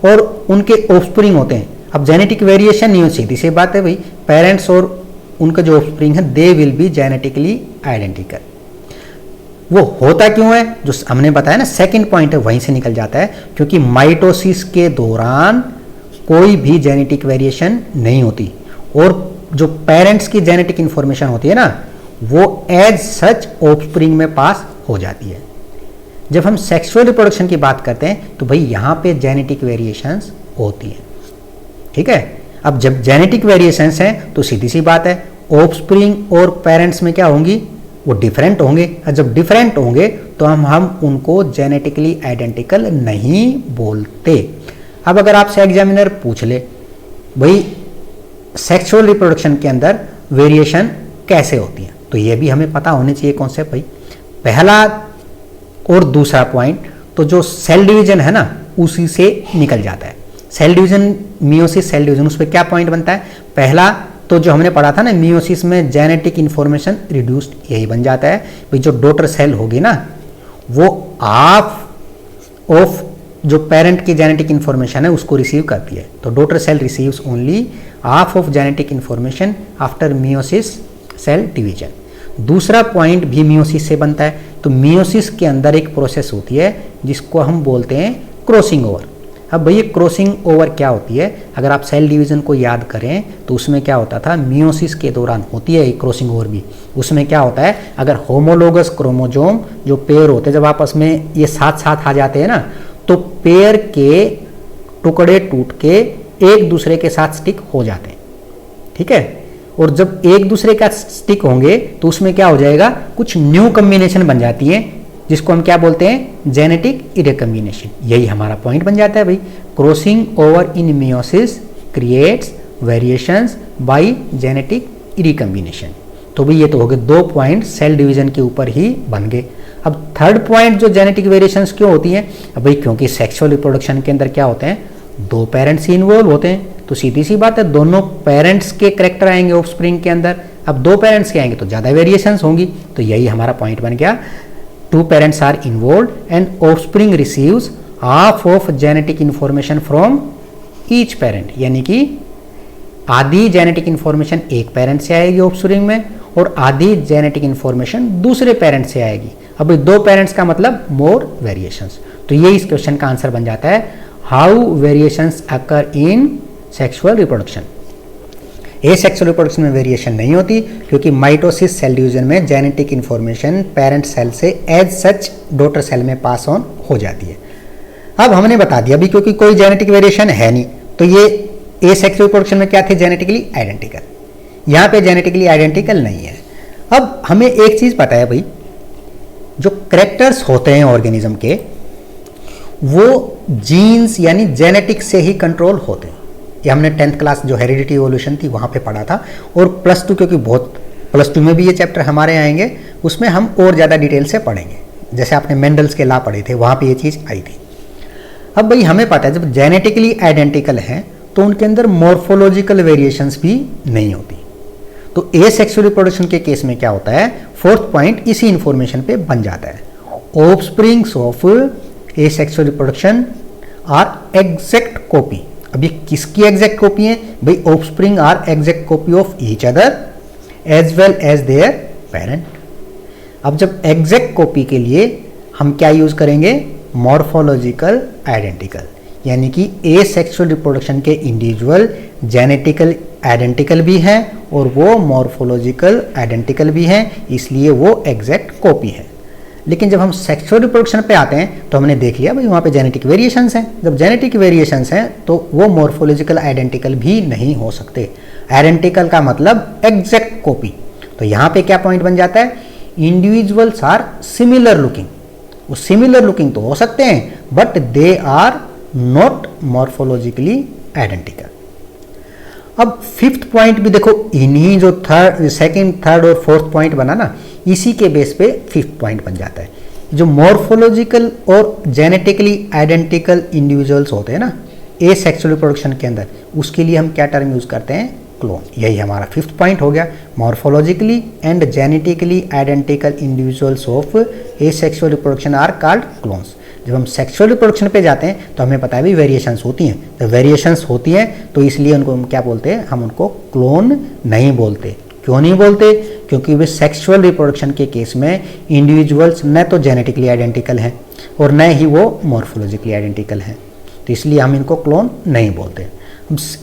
और उनके ऑफस्प्रिंग होते हैं। अब जेनेटिक वेरिएशन नहीं होती, सीधी सी बात है भाई, पेरेंट्स और उनका जो ऑफस्प्रिंग है they will be genetically identical. वो होता क्यों है, जो हमने बताया ना सेकंड पॉइंट है वहीं से निकल जाता है, क्योंकि माइटोसिस के दौरान कोई भी जेनेटिक वेरिएशन नहीं होती और जो पेरेंट्स की जेनेटिक इंफॉर्मेशन होती है ना वो एज सच ऑफस्प्रिंग में पास हो जाती है। जब हम सेक्सुअल रिप्रोडक्शन की बात करते हैं तो भाई यहाँ पे जेनेटिक वेरिएशंस होती है, ठीक है। अब जब जेनेटिक वेरिएशंस हैं तो सीधी सी बात है ऑफस्प्रिंग और पेरेंट्स में क्या होंगी, वो डिफरेंट होंगे, और जब डिफरेंट होंगे तो हम उनको जेनेटिकली आइडेंटिकल नहीं बोलते। अब अगर आपसे एग्जामिनर पूछ ले भाई सेक्सुअल रिप्रोडक्शन के अंदर वेरिएशन कैसे होती है, तो ये भी हमें पता होने चाहिए कॉन्सेप्ट भाई। पहला और दूसरा पॉइंट तो जो सेल डिवीजन है ना उसी से निकल जाता है। Cell division meiosis cell division, उस पर क्या पॉइंट बनता है, पहला तो जो हमने पढ़ा था ना मियोसिस में जेनेटिक इंफॉर्मेशन रिड्यूस्ड, यही बन जाता है भाई जो डॉटर सेल होगी ना वो हाफ ऑफ जो पेरेंट की जेनेटिक इंफॉर्मेशन है उसको रिसीव करती है। तो daughter cell receives only half of genetic information after meiosis cell division. दूसरा पॉइंट भी मियोसिस से बनता है। तो मियोसिस के अंदर एक प्रोसेस होती है जिसको हम बोलते हैं क्रॉसिंग ओवर। अब भैया क्रॉसिंग ओवर क्या होती है, अगर आप सेल डिवीजन को याद करें तो उसमें क्या होता था, मियोसिस के दौरान होती है एक क्रॉसिंग ओवर भी। उसमें क्या होता है, अगर होमोलोगस क्रोमोजोम जो पेयर होते हैं जब आपस में ये साथ साथ आ जाते हैं ना तो पेयर के टुकड़े टूट के एक दूसरे के साथ स्टिक हो जाते हैं, ठीक है। और जब एक दूसरे का स्टिक होंगे तो उसमें क्या हो जाएगा, कुछ न्यू कॉम्बिनेशन बन जाती है जिसको हम क्या बोलते हैं, जेनेटिक रिकॉम्बिनेशन। यही हमारा पॉइंट बन जाता है भाई, crossing over in meiosis creates variations bye genetic recombination. तो भाई ये तो हो गए दो पॉइंट सेल डिवीजन के ऊपर ही बन गए। अब थर्ड पॉइंट जो जेनेटिक वेरिएशंस क्यों होती हैं, अब भाई क्योंकि सेक्सुअल रिप्रोडक्शन के अंदर क्या होते हैं, दो पेरेंट्स ही इन्वॉल्व होते हैं। तो सीधी सी बात है दोनों पेरेंट्स के कैरेक्टर आएंगे ऑफस्प्रिंग के अंदर। अब दो पेरेंट्स के आएंगे तो ज़्यादा वेरिएशंस होंगी। तो यही हमारा पॉइंट बन गया, two parents are involved and offspring receives half of genetic information from each parent। यानी कि आधी जेनेटिक इंफॉर्मेशन एक पेरेंट से आएगी ऑफस्प्रिंग में और आधी जेनेटिक इंफॉर्मेशन दूसरे पेरेंट से आएगी। अब दो पेरेंट्स का मतलब मोर वेरिएशंस। तो ये इस क्वेश्चन का आंसर बन जाता है, how variations occur in sexual reproduction. Asexual reproduction में वेरिएशन नहीं होती क्योंकि माइटोसिस सेल डिवीजन में जेनेटिक इंफॉर्मेशन पेरेंट सेल से एज सच डॉटर सेल में पास ऑन हो जाती है। अब हमने बता दिया भी क्योंकि कोई जेनेटिक वेरिएशन है नहीं तो ये एसेक्सुअल रिप्रोडक्शन में क्या थे, जेनेटिकली आइडेंटिकल। यहाँ पे जेनेटिकली आइडेंटिकल नहीं है। अब हमें एक चीज पता है भाई, जो कैरेक्टर्स होते हैं ऑर्गेनिज्म के वो जीन्स यानी जेनेटिक से ही कंट्रोल होते हैं। ये हमने 10th क्लास जो हेरिडिटी इवोल्यूशन थी वहाँ पे पढ़ा था। और +2 क्योंकि +2 में भी ये चैप्टर हमारे आएंगे, उसमें हम और ज़्यादा डिटेल से पढ़ेंगे। जैसे आपने मेंडल्स के लॉ पढ़े थे, वहाँ पे ये चीज़ आई थी। अब भाई हमें पता है जब जेनेटिकली आइडेंटिकल हैं तो उनके अंदर मॉर्फोलॉजिकल वेरिएशंस भी नहीं होती। तो एसेक्सुअल रिप्रोडक्शन के केस में क्या होता है, 4th पॉइंट इसी इंफॉर्मेशन पे बन जाता है। Offsprings of asexual reproduction are exact copy. अब ये किसकी एग्जैक्ट कॉपी है भाई, offspring are exact copy of each other as well as their parent. अब जब एग्जैक्ट कॉपी के लिए हम क्या यूज करेंगे, मॉर्फोलॉजिकल आइडेंटिकल, यानी कि एसेक्सुअल रिप्रोडक्शन के इंडिविजुअल जेनेटिकल आइडेंटिकल भी हैं और वो मॉर्फोलॉजिकल आइडेंटिकल भी हैं, इसलिए वो एग्जैक्ट कॉपी है। लेकिन जब हम सेक्सुअल रिप्रोडक्शन पे आते हैं तो हमने देख लिया भाई वहाँ पे जेनेटिक वेरिएशंस हैं। जब जेनेटिक वेरिएशंस हैं तो वो मॉर्फोलॉजिकल आइडेंटिकल भी नहीं हो सकते। आइडेंटिकल का मतलब एग्जैक्ट कॉपी। तो यहाँ पे क्या पॉइंट बन जाता है, इंडिविजुअल्स आर सिमिलर लुकिंग। वो सिमिलर लुकिंग तो हो सकते हैं but they are not morphologically identical. अब 5th पॉइंट भी देखो, इन्हीं जो सेकंड, थर्ड और 4th पॉइंट बना ना, इसी के बेस पे 5th पॉइंट बन जाता है। जो मॉर्फोलॉजिकल और जेनेटिकली आइडेंटिकल इंडिविजुअल्स होते हैं ना एसेक्सुअल रिप्रोडक्शन के अंदर, उसके लिए हम क्या टर्म यूज करते हैं, क्लोन। यही हमारा 5th पॉइंट हो गया। Morphologically and genetically identical individuals of asexual reproduction are called clones. जब हम सेक्सुअल रिप्रोडक्शन पे जाते हैं तो हमें पता है भी वेरिएशंस होती हैं। जब वेरिएशंस होती हैं तो इसलिए उनको हम क्या बोलते हैं, हम उनको क्लोन नहीं बोलते। क्यों नहीं बोलते, क्योंकि वे सेक्सुअल रिप्रोडक्शन के केस में इंडिविजुअल्स न तो जेनेटिकली आइडेंटिकल हैं और न ही वो मॉर्फोलॉजिकली आइडेंटिकल हैं, तो इसलिए हम इनको क्लोन नहीं बोलते।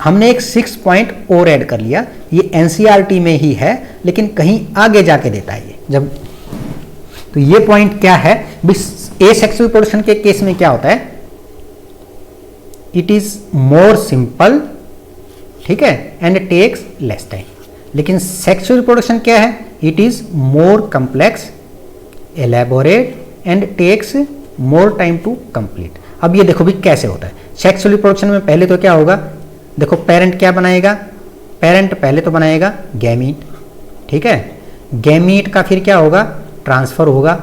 हमने एक 6th पॉइंट और ऐड कर लिया, ये एनसीईआरटी में ही है लेकिन कहीं आगे जाके देता है ये। जब तो ये पॉइंट क्या है, एसेक्सुअल रिप्रोडक्शन के केस में क्या होता है, इट इज मोर सिंपल, ठीक है, एंड टेक्स लेस टाइम। लेकिन सेक्सुअल रिप्रोडक्शन क्या है, it is more complex, elaborate and takes more time to complete. अब ये देखो भी कैसे होता है। सेक्सुअल रिप्रोडक्शन में पहले तो क्या होगा, देखो पेरेंट क्या बनाएगा, पेरेंट पहले तो बनाएगा गैमीट, ठीक है। गैमीट का फिर क्या होगा, ट्रांसफर होगा।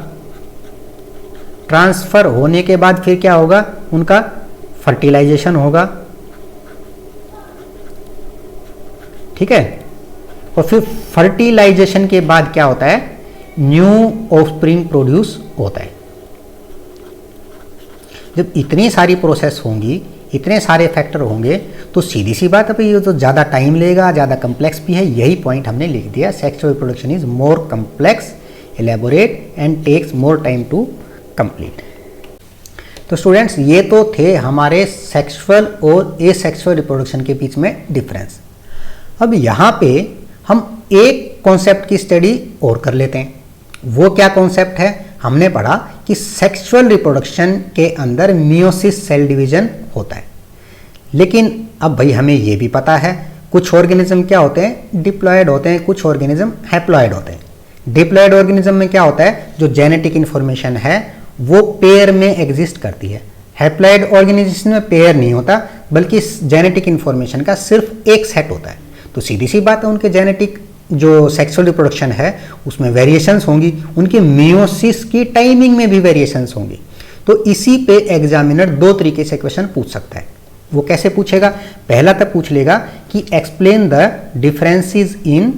ट्रांसफर होने के बाद फिर क्या होगा, उनका फर्टिलाइजेशन होगा, ठीक है। और फिर फर्टिलाइजेशन के बाद क्या होता है, न्यू ऑफस्प्रिंग प्रोड्यूस होता है। जब इतनी सारी प्रोसेस होंगी, इतने सारे फैक्टर होंगे, तो सीधी सी बात है ये तो ज़्यादा टाइम लेगा, ज़्यादा कम्प्लेक्स भी है। यही पॉइंट हमने लिख दिया, sexual reproduction is more complex, elaborate and takes more time to complete. तो स्टूडेंट्स ये तो थे हमारे सेक्सुअल और एसेक्सुअल रिप्रोडक्शन के बीच में डिफरेंस। अब यहाँ पे हम एक कॉन्सेप्ट की स्टडी और कर लेते हैं। वो क्या कॉन्सेप्ट है, हमने पढ़ा कि सेक्सुअल रिप्रोडक्शन के अंदर मियोसिस सेल डिवीजन होता है। लेकिन अब भाई हमें ये भी पता है कुछ ऑर्गेनिज्म क्या होते हैं, डिप्लॉयड होते हैं, कुछ ऑर्गेनिज्म हैप्लॉयड होते हैं। डिप्लॉयड ऑर्गेनिज्म में क्या होता है, जो जेनेटिक इंफॉर्मेशन है वो पेयर में एग्जिस्ट करती है। हैप्लॉयड ऑर्गेनिज्म में पेयर नहीं होता बल्कि जेनेटिक इंफॉर्मेशन का सिर्फ एक सेट होता है। तो सीधी सी बात है उनके जेनेटिक जो सेक्सुअल रिप्रोडक्शन है उसमें वेरिएशंस होंगी, उनके मियोसिस की टाइमिंग में भी वेरिएशंस होंगी। तो इसी पे एग्जामिनर दो तरीके से क्वेश्चन पूछ सकता है। वो कैसे पूछेगा, पहला तक पूछ लेगा कि explain the differences in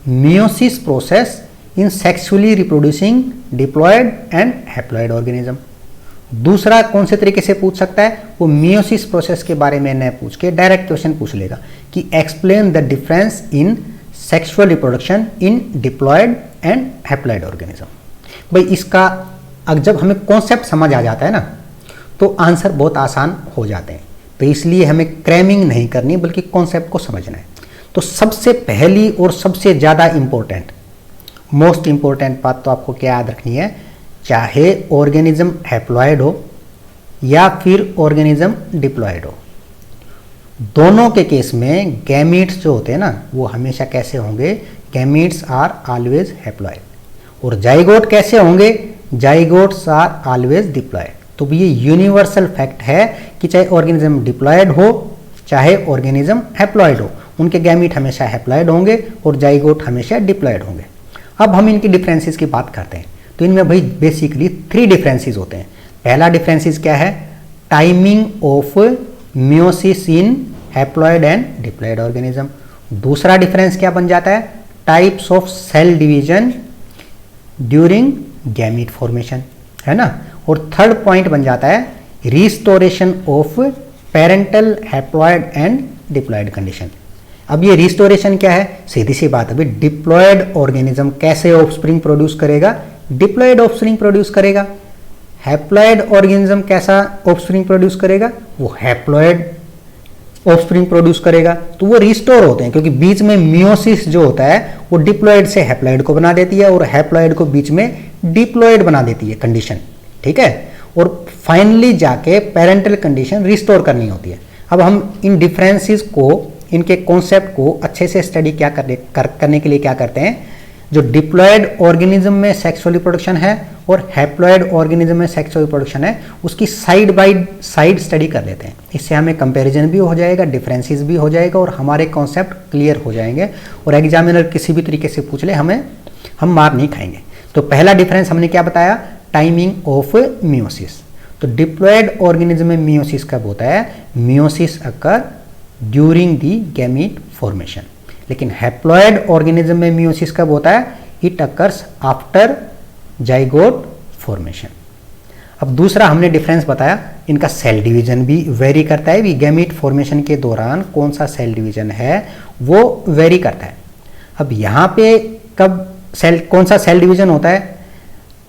meiosis process in sexually reproducing diploid and haploid organism. दूसरा कौन से तरीके से पूछ सकता है, वो मियोसिस प्रोसेस के बारे में न पूछ के डायरेक्ट क्वेश्चन पूछ लेगा कि explain the difference in sexual reproduction in diploid and haploid organism. भाई इसका जब हमें कॉन्सेप्ट समझ आ जाता है ना तो आंसर बहुत आसान हो जाते हैं। तो इसलिए हमें क्रैमिंग नहीं करनी बल्कि कॉन्सेप्ट को समझना है। तो सबसे पहली और सबसे ज़्यादा इंपॉर्टेंट, मोस्ट इंपॉर्टेंट बात तो आपको क्या याद रखनी है, चाहे ऑर्गेनिज्म हैप्लॉयड हो या फिर ऑर्गेनिज्म डिप्लॉयड हो, दोनों के केस में गैमीट्स जो होते हैं ना वो हमेशा कैसे होंगे, गैमीट्स आर ऑलवेज हैप्लॉयड। और जाइगोट कैसे होंगे, जाइगोट्स आर ऑलवेज डिप्लॉयड। तो ये यूनिवर्सल फैक्ट है कि चाहे ऑर्गेनिज्म डिप्लॉयड हो चाहे ऑर्गेनिज्म हैप्लॉइड हो, उनके गैमीट हमेशा हैप्लॉइड होंगे और जाइगोट हमेशा डिप्लॉइड होंगे। अब हम इनकी डिफरेंसेस की बात करते हैं, तो इनमें भाई बेसिकली 3 डिफरेंसेस होते हैं। पहला डिफरेंसेस क्या है? Timing of meiosis in haploid and diploid organism. दूसरा डिफरेंस क्या बन जाता है? Types of cell division during gamete formation, है ना। और थर्ड पॉइंट बन जाता है restoration of parental haploid and diploid condition. अब ये रिस्टोरेशन क्या है? सीधी सी बात है भाई, डिप्लॉइड ऑर्गेनिज्म कैसे ऑफस्प्रिंग प्रोड्यूस करेगा? डिप्लॉइड ऑफस्प्रिंग प्रोड्यूस करेगा। हैप्लॉइड ऑर्गेनिज्म कैसा ऑफस्प्रिंग प्रोड्यूस करेगा? वो हैप्लॉइड ऑफस्प्रिंग प्रोड्यूस करेगा। तो वो रिस्टोर होते हैं, क्योंकि बीच में मियोसिस जो होता है वो डिप्लॉइड से हैप्लॉइड को बना देती है और हैप्लॉइड को बीच में डिप्लॉइड बना देती है कंडीशन, ठीक है। और फाइनली जाके पेरेंटल कंडीशन रिस्टोर करनी होती है। अब हम इन डिफरेंसेस को, इनके कॉन्सेप्ट को अच्छे से स्टडी करने के लिए क्या करते हैं, जो डिप्लॉयड ऑर्गेनिज्म में सेक्सुअल रिप्रोडक्शन है और हैप्लॉयड ऑर्गेनिज्म में सेक्सुअल रिप्रोडक्शन है, उसकी साइड बाय साइड स्टडी कर लेते हैं। इससे हमें कंपैरिजन भी हो जाएगा, डिफरेंसेस भी हो जाएगा और हमारे कॉन्सेप्ट क्लियर हो जाएंगे और एग्जामिनर किसी भी तरीके से पूछ ले हम मार नहीं खाएंगे। तो पहला डिफरेंस हमने क्या बताया? Timing of meiosis. तो डिप्लॉयड ऑर्गेनिज्म में मियोसिस कब होता है? Meiosis occur during the gamete formation. लेकिन हैप्लॉयड ऑर्गेनिज्म में मियोसिस कब होता है? It occurs after zygote formation. अब दूसरा हमने डिफरेंस बताया, इनका सेल डिवीजन भी वेरी करता है। गैमीट फॉर्मेशन के दौरान कौन सा सेल डिवीजन है वो वेरी करता है। अब यहाँ पे कौन सा सेल डिवीजन होता है?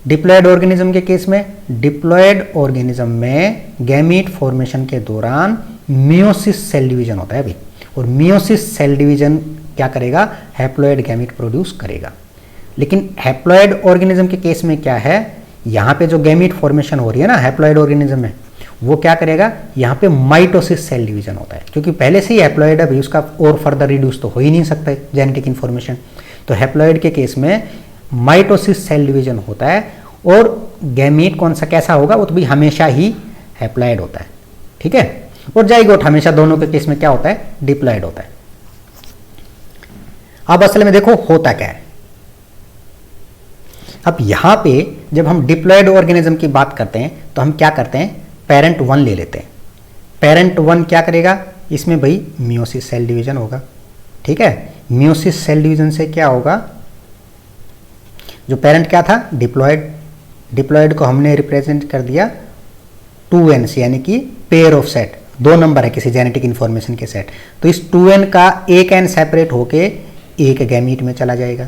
डिप्लॉयड ऑर्गेनिज्म के केस में, डिप्लॉयड ऑर्गेनिज्म में गैमीट फॉर्मेशन के दौरान मियोसिस सेल डिवीजन होता है अभी। और मियोसिस सेल डिवीजन क्या करेगा? हैप्लॉयड गैमीट प्रोड्यूस करेगा। लेकिन हैप्लॉयड ऑर्गेनिज्म के केस में क्या है? यहाँ पे जो गैमीट फॉर्मेशन हो रही है ना हैप्लॉयड ऑर्गेनिज्म में, वो क्या करेगा? यहाँ पे माइटोसिस सेल डिवीजन होता है, क्योंकि पहले से ही हैप्लॉयड है भाई, उसका और फर्दर रिड्यूस तो हो ही नहीं सकता जेनेटिक इन्फॉर्मेशन। तो हैप्लॉयड के केस में माइटोसिस सेल डिवीजन होता है और गैमीट कौन सा कैसा होगा? वो तो भाई हमेशा ही हैप्लॉयड होता है, ठीक है। और जाइगोट हमेशा दोनों के केस में क्या होता है? डिप्लॉयड होता है। अब असल में देखो होता क्या है। अब यहां पे जब हम डिप्लॉयड ऑर्गेनिज्म की बात करते हैं तो हम क्या करते हैं? पेरेंट 1 ले लेते हैं। पेरेंट 1 क्या करेगा? इसमें भाई मियोसिस सेल डिवीजन होगा, ठीक है। मियोसिस सेल डिवीजन से क्या होगा? जो पेरेंट क्या था? डिप्लॉयड। डिप्लॉयड को हमने रिप्रेजेंट कर दिया 2n से, यानी कि पेयर ऑफ सेट, 2 नंबर है किसी जेनेटिक इंफॉर्मेशन के सेट। तो इस 2n का एक n सेपरेट होके एक गैमीट में चला जाएगा,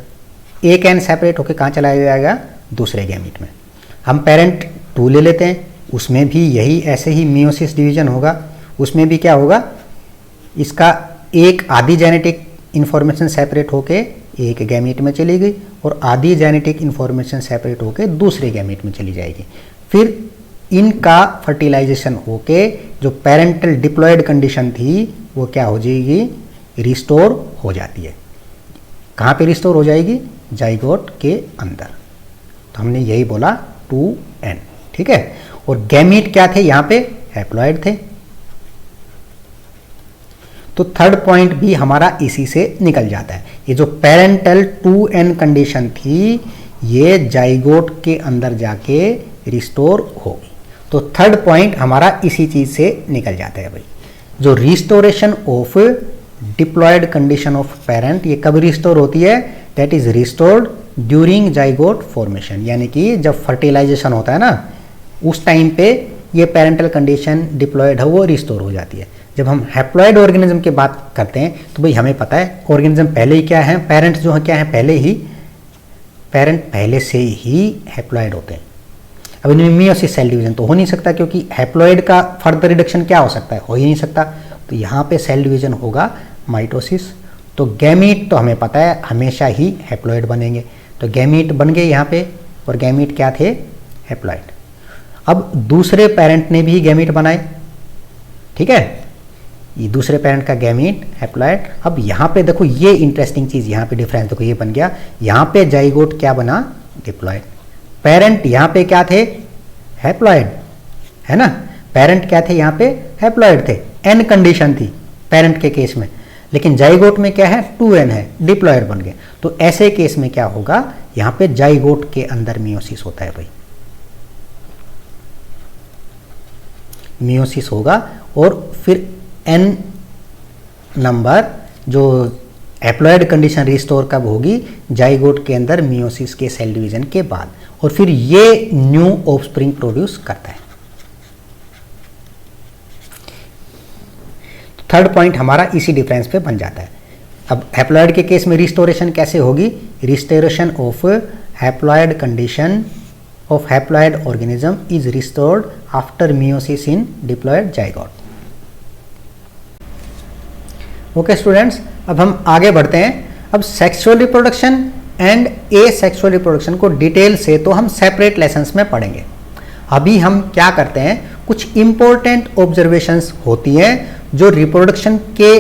एक n सेपरेट होके कहाँ चला जाएगा? दूसरे गैमीट में। हम पेरेंट 2 ले लेते हैं, उसमें भी यही ऐसे ही मियोसिस डिवीजन होगा। उसमें भी क्या होगा? इसका एक आधी जेनेटिक इंफॉर्मेशन सेपरेट होके एक गैमीट में चली गई और आधी जेनेटिक इंफॉर्मेशन सेपरेट होके दूसरे गैमीट में चली जाएगी। फिर इनका फर्टिलाइजेशन होके जो पेरेंटल डिप्लॉयड कंडीशन थी वो क्या हो जाएगी? रिस्टोर हो जाती है। कहाँ पे रिस्टोर हो जाएगी? जाइगोट के अंदर। तो हमने यही बोला 2n, ठीक है। और गैमीट क्या थे? यहाँ पे हैप्लॉयड थे। तो थर्ड पॉइंट भी हमारा इसी से निकल जाता है। ये जो पेरेंटल 2n कंडीशन थी ये जाइगोट के अंदर जाके रिस्टोर होगी। तो थर्ड पॉइंट हमारा इसी चीज से निकल जाता है भाई। जो restoration of diploid condition of parent, ये कब रिस्टोर होती है? That is restored during zygote formation, यानी कि जब फर्टिलाइजेशन होता है ना उस टाइम पे ये पेरेंटल कंडीशन डिप्लॉयड है वो रिस्टोर हो जाती है। जब हम हैप्लॉयड ऑर्गेनिज्म की बात करते हैं तो भाई हमें पता है ऑर्गेनिज्म पहले ही क्या है, पेरेंट्स जो है क्या है, पेरेंट पहले से ही हैप्लॉयड होते हैं। अब इनमें मियोसिस सेल डिवीजन तो हो नहीं सकता, क्योंकि हैप्लॉयड का फर्दर रिडक्शन क्या हो सकता है? हो ही नहीं सकता। तो यहाँ पे सेल डिवीजन होगा माइटोसिस। तो गैमीट तो हमें पता है हमेशा ही हैप्लॉयड बनेंगे। तो गैमीट बन गए यहाँ पे, और गैमीट क्या थे? हैप्लॉयड। अब दूसरे पेरेंट ने भी गैमीट बनाए, ठीक है, ये दूसरे पेरेंट का गैमीट हैप्लॉयड। अब यहाँ पे देखो ये इंटरेस्टिंग चीज, यहाँ पे डिफरेंस देखो ये बन गया। यहाँ पे जाइगोट क्या बना? डिप्लॉयड। पेरेंट यहाँ पे क्या थे? हैप्लॉयड, है ना। पेरेंट क्या थे? यहाँ पे हैप्लॉयड थे। एन कंडीशन थी, पेरेंट के केस में, लेकिन जाइगोट में क्या है 2n है, डिप्लॉयड बन गए। तो ऐसे केस में क्या होगा, यहां पे जाइगोट के अंदर मियोसिस होता है भाई, मियोसिस होगा और फिर n नंबर जो हैप्लॉयड कंडीशन रिस्टोर कब होगी, जाइगोट के अंदर मियोसिस के सेल डिवीजन के बाद, और फिर ये न्यू ऑफस्प्रिंग प्रोड्यूस करता है। थर्ड पॉइंट हमारा इसी डिफरेंस पे बन जाता है। अब हैप्लॉयड के केस में रिस्टोरेशन कैसे होगी, restoration of haploid condition of haploid organism is restored after meiosis in diploid zygote. Okay students, अब हम आगे बढ़ते हैं। अब sexual reproduction and asexual reproduction को डिटेल से तो हम सेपरेट लेसन्स में पढ़ेंगे। अभी हम क्या करते हैं, कुछ इंपॉर्टेंट ऑब्जर्वेशंस होती हैं जो रिप्रोडक्शन के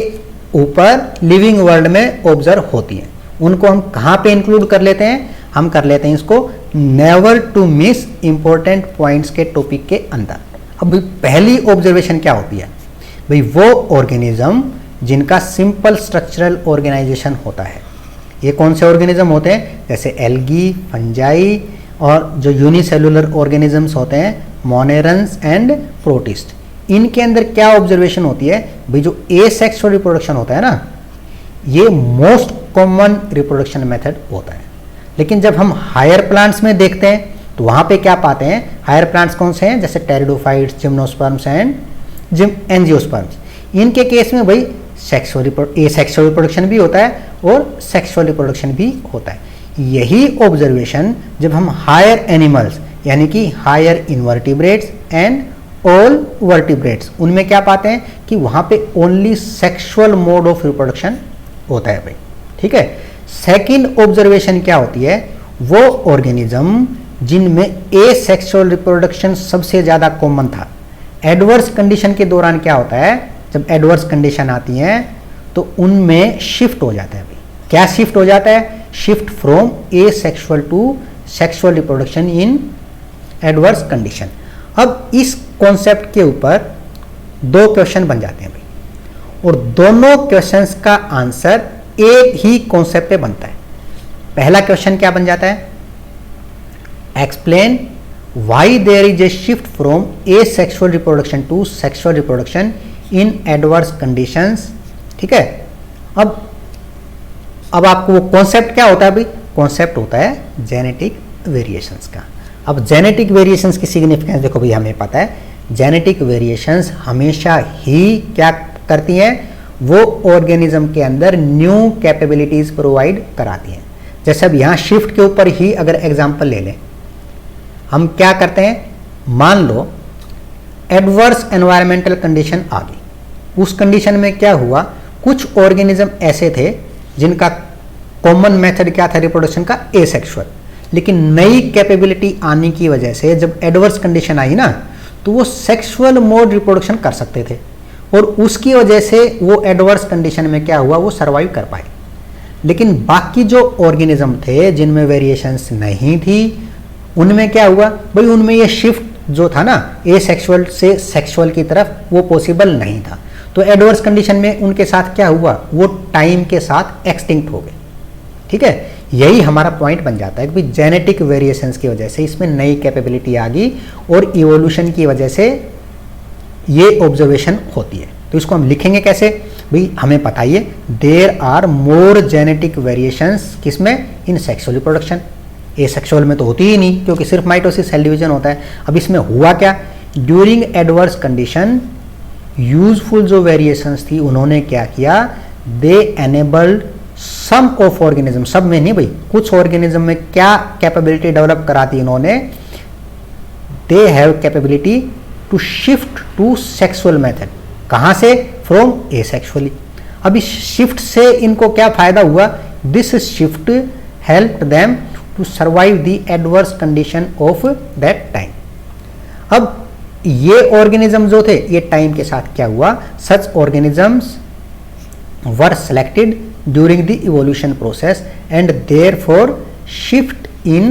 ऊपर लिविंग वर्ल्ड में ऑब्जर्व होती हैं, उनको हम कहाँ पे इंक्लूड कर लेते हैं, हम कर लेते हैं इसको never to miss important points के टॉपिक के अंदर। अब पहली ऑब्जर्वेशन क्या होती है भाई, वो ऑर्गेनिज्म जिनका सिंपल स्ट्रक्चरल ऑर्गेनाइजेशन होता है। ये कौन से ऑर्गेनिज्म होते हैं, जैसे एल्गी, फंजाई, और जो यूनिसेलुलर ऑर्गेनिजम्स होते हैं मोनेरंस एंड प्रोटिस्ट। इनके अंदर क्या ऑब्जर्वेशन होती है भाई, जो एसेक्सुअल रिप्रोडक्शन होता है ना, ये मोस्ट कॉमन रिप्रोडक्शन मेथड होता है। लेकिन जब हम हायर प्लांट्स में देखते हैं तो वहां पे क्या पाते हैं, हायर प्लांट्स कौन से हैं, जैसे टेरिडोफाइट्स, जिम्नोस्पर्म्स एंड एंजियोस्पर्म्स। इनके केस में भाई सेक्सुअल एसेक्सुअल रिप्रोडक्शन भी होता है और सेक्सुअल रिप्रोडक्शन भी होता है। यही ऑब्जर्वेशन जब हम हायर एनिमल्स यानी कि higher invertebrates and all vertebrates, उनमें क्या पाते हैं कि वहां पे only sexual mode of reproduction होता है भाई। ठीक है, सेकंड ऑब्जर्वेशन क्या होती है, वो ऑर्गेनिज्म जिनमें एसेक्सुअल रिप्रोडक्शन सबसे ज्यादा कॉमन था। एडवर्स कंडीशन के दौरान क्या होता है, जब एडवर्स कंडीशन आती हैं तो उनमें शिफ्ट हो जाता है भाई। क्या शिफ्ट हो जाता है, shift from asexual to sexual reproduction in adverse condition. अब इस कॉन्सेप्ट के ऊपर दो क्वेश्चन बन जाते हैं भाई, और दोनों क्वेश्चंस का आंसर एक ही कॉन्सेप्ट पे बनता है। पहला क्वेश्चन क्या बन जाता है, explain why there is a shift from asexual reproduction to sexual reproduction in adverse conditions. ठीक है, अब आपको वो कॉन्सेप्ट क्या होता है भाई, कॉन्सेप्ट होता है जेनेटिक वेरिएशंस का। अब जेनेटिक वेरिएशंस की सिग्निफिकेंस देखो भाई, हमें पता है जेनेटिक वेरिएशंस हमेशा ही क्या करती हैं, वो ऑर्गेनिज्म के अंदर न्यू कैपेबिलिटीज प्रोवाइड कराती हैं। जैसे अब यहाँ शिफ्ट के ऊपर ही अगर एग्जांपल ले लें, हम क्या करते हैं, मान लो एडवर्स एनवायरमेंटल कंडीशन आ गई। उस कंडीशन में क्या हुआ, कुछ ऑर्गेनिज्म ऐसे थे जिनका कॉमन मेथड क्या था रिप्रोडक्शन का, एसेक्सुअल, लेकिन नई कैपेबिलिटी आने की वजह से जब एडवर्स कंडीशन आई ना, तो वो सेक्सुअल मोड रिप्रोडक्शन कर सकते थे, और उसकी वजह से वो एडवर्स कंडीशन में क्या हुआ, वो सर्वाइव कर पाए। लेकिन बाकी जो ऑर्गेनिज्म थे जिनमें वेरिएशंस नहीं थी, उनमें क्या हुआ भाई, उनमें ये शिफ्ट जो था ना एसेक्सुअल से सेक्सुअल की तरफ, वो पॉसिबल नहीं था। तो एडवर्स कंडीशन में उनके साथ क्या हुआ, वो टाइम के साथ एक्सटिंक्ट हो गए। ठीक है, यही हमारा पॉइंट बन जाता है कि जेनेटिक वेरिएशंस की वजह से इसमें नई कैपेबिलिटी आ गई, और इवोल्यूशन की वजह से ये ऑब्जर्वेशन होती है। तो इसको हम लिखेंगे कैसे भाई, हमें पता ही है there are more genetic variations किसमें, इन सेक्सुअल रिप्रोडक्शन। एसेक्सुअल में तो होती ही नहीं, क्योंकि सिर्फ माइटोसिस सेल डिवीजन होता है। अब इसमें हुआ क्या, ड्यूरिंग एडवर्स कंडीशन यूजफुल जो वेरिएशंस थी उन्होंने क्या किया, दे एनेबल्ड सम ऑफ ऑर्गेनिज्म, सब में नहीं भाई, कुछ ऑर्गेनिज्म में क्या कैपेबिलिटी डेवलप करा दी इन्होंने, they have capability to shift to sexual method. कहां से, फ्रॉम एसेक्सुअली। अब इस शिफ्ट से इनको क्या फायदा हुआ, this shift help them to survive the adverse condition of that time. अब ये ऑर्गेनिज्म जो थे, ये टाइम के साथ क्या हुआ, such organisms were selected during the evolution process and therefore shift in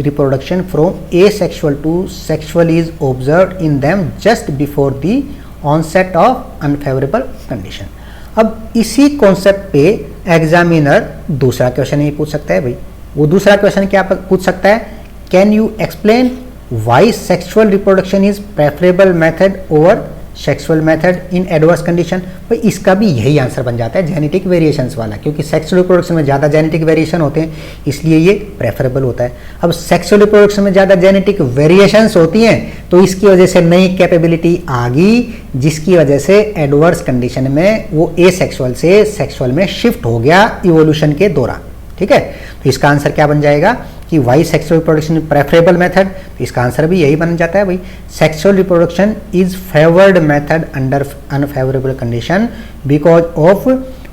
reproduction from asexual to sexual is observed in them just before the onset of unfavorable condition. अब इसी कॉन्सेप्ट पे एग्जामिनर दूसरा question ये पूछ सकता है भाई। वो दूसरा क्वेश्चन क्या पूछ सकता है, can you explain why sexual reproduction is preferable method over sexual method in adverse condition. भाई इसका भी यही आंसर बन जाता है, जेनेटिक वेरिएशंस वाला, क्योंकि सेक्सुअल रिप्रोडक्शन में ज़्यादा जेनेटिक वेरिएशन होते हैं इसलिए ये प्रेफरेबल होता है। अब सेक्सुअल रिप्रोडक्शन में ज़्यादा जेनेटिक वेरिएशंस होती हैं तो इसकी वजह से नई कैपेबिलिटी आ गई, जिसकी वजह से एडवर्स कंडीशन में वो एसेक्सुअल से सेक्सुअल में शिफ्ट हो गया इवोल्यूशन के दौरान। ठीक है, तो इसका आंसर क्या बन जाएगा कि why sexual reproduction preferable method, तो इसका आंसर भी यही बन जाता है भाई, sexual reproduction is favoured method under unfavourable condition because of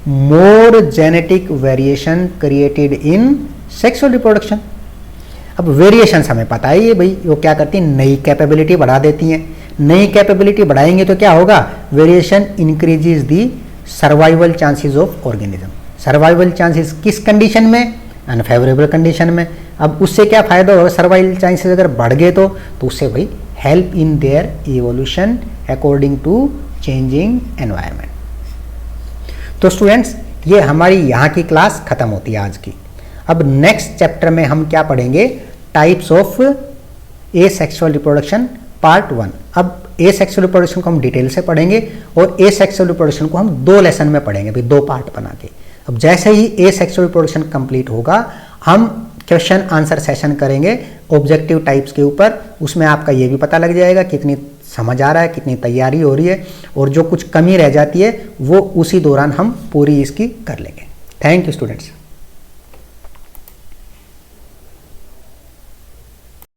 more genetic variation created in sexual reproduction. अब वेरिएशंस हमें पता है ये भाई, वो क्या करती हैं, नई कैपेबिलिटी बढ़ा देती हैं। नई कैपेबिलिटी बढ़ाएंगे तो क्या होगा, variation increases the survival chances of organism. Survival chances किस कंडीशन में, अनफेवरेबल कंडीशन में। अब उससे क्या फायदा होगा, सर्वाइवल चांसेस अगर बढ़ गए तो उससे भाई help in their evolution according to changing environment. तो स्टूडेंट्स ये हमारी यहाँ की क्लास खत्म होती है आज की। अब नेक्स्ट चैप्टर में हम क्या पढ़ेंगे, types of asexual reproduction part 1। अब एसेक्सुअल रिप्रोडक्शन को हम डिटेल से पढ़ेंगे और एसेक्सुअल रिप्रोडक्शन को हम 2 लेसन में पढ़ेंगे भाई, 2 पार्ट बना के। अब जैसे ही एसेक्सुअल रिप्रोडक्शन कंप्लीट होगा हम क्वेश्चन आंसर सेशन करेंगे ऑब्जेक्टिव टाइप्स के ऊपर। उसमें आपका ये भी पता लग जाएगा कितनी समझ आ रहा है, कितनी तैयारी हो रही है, और जो कुछ कमी रह जाती है वो उसी दौरान हम पूरी इसकी कर लेंगे। Thank you students.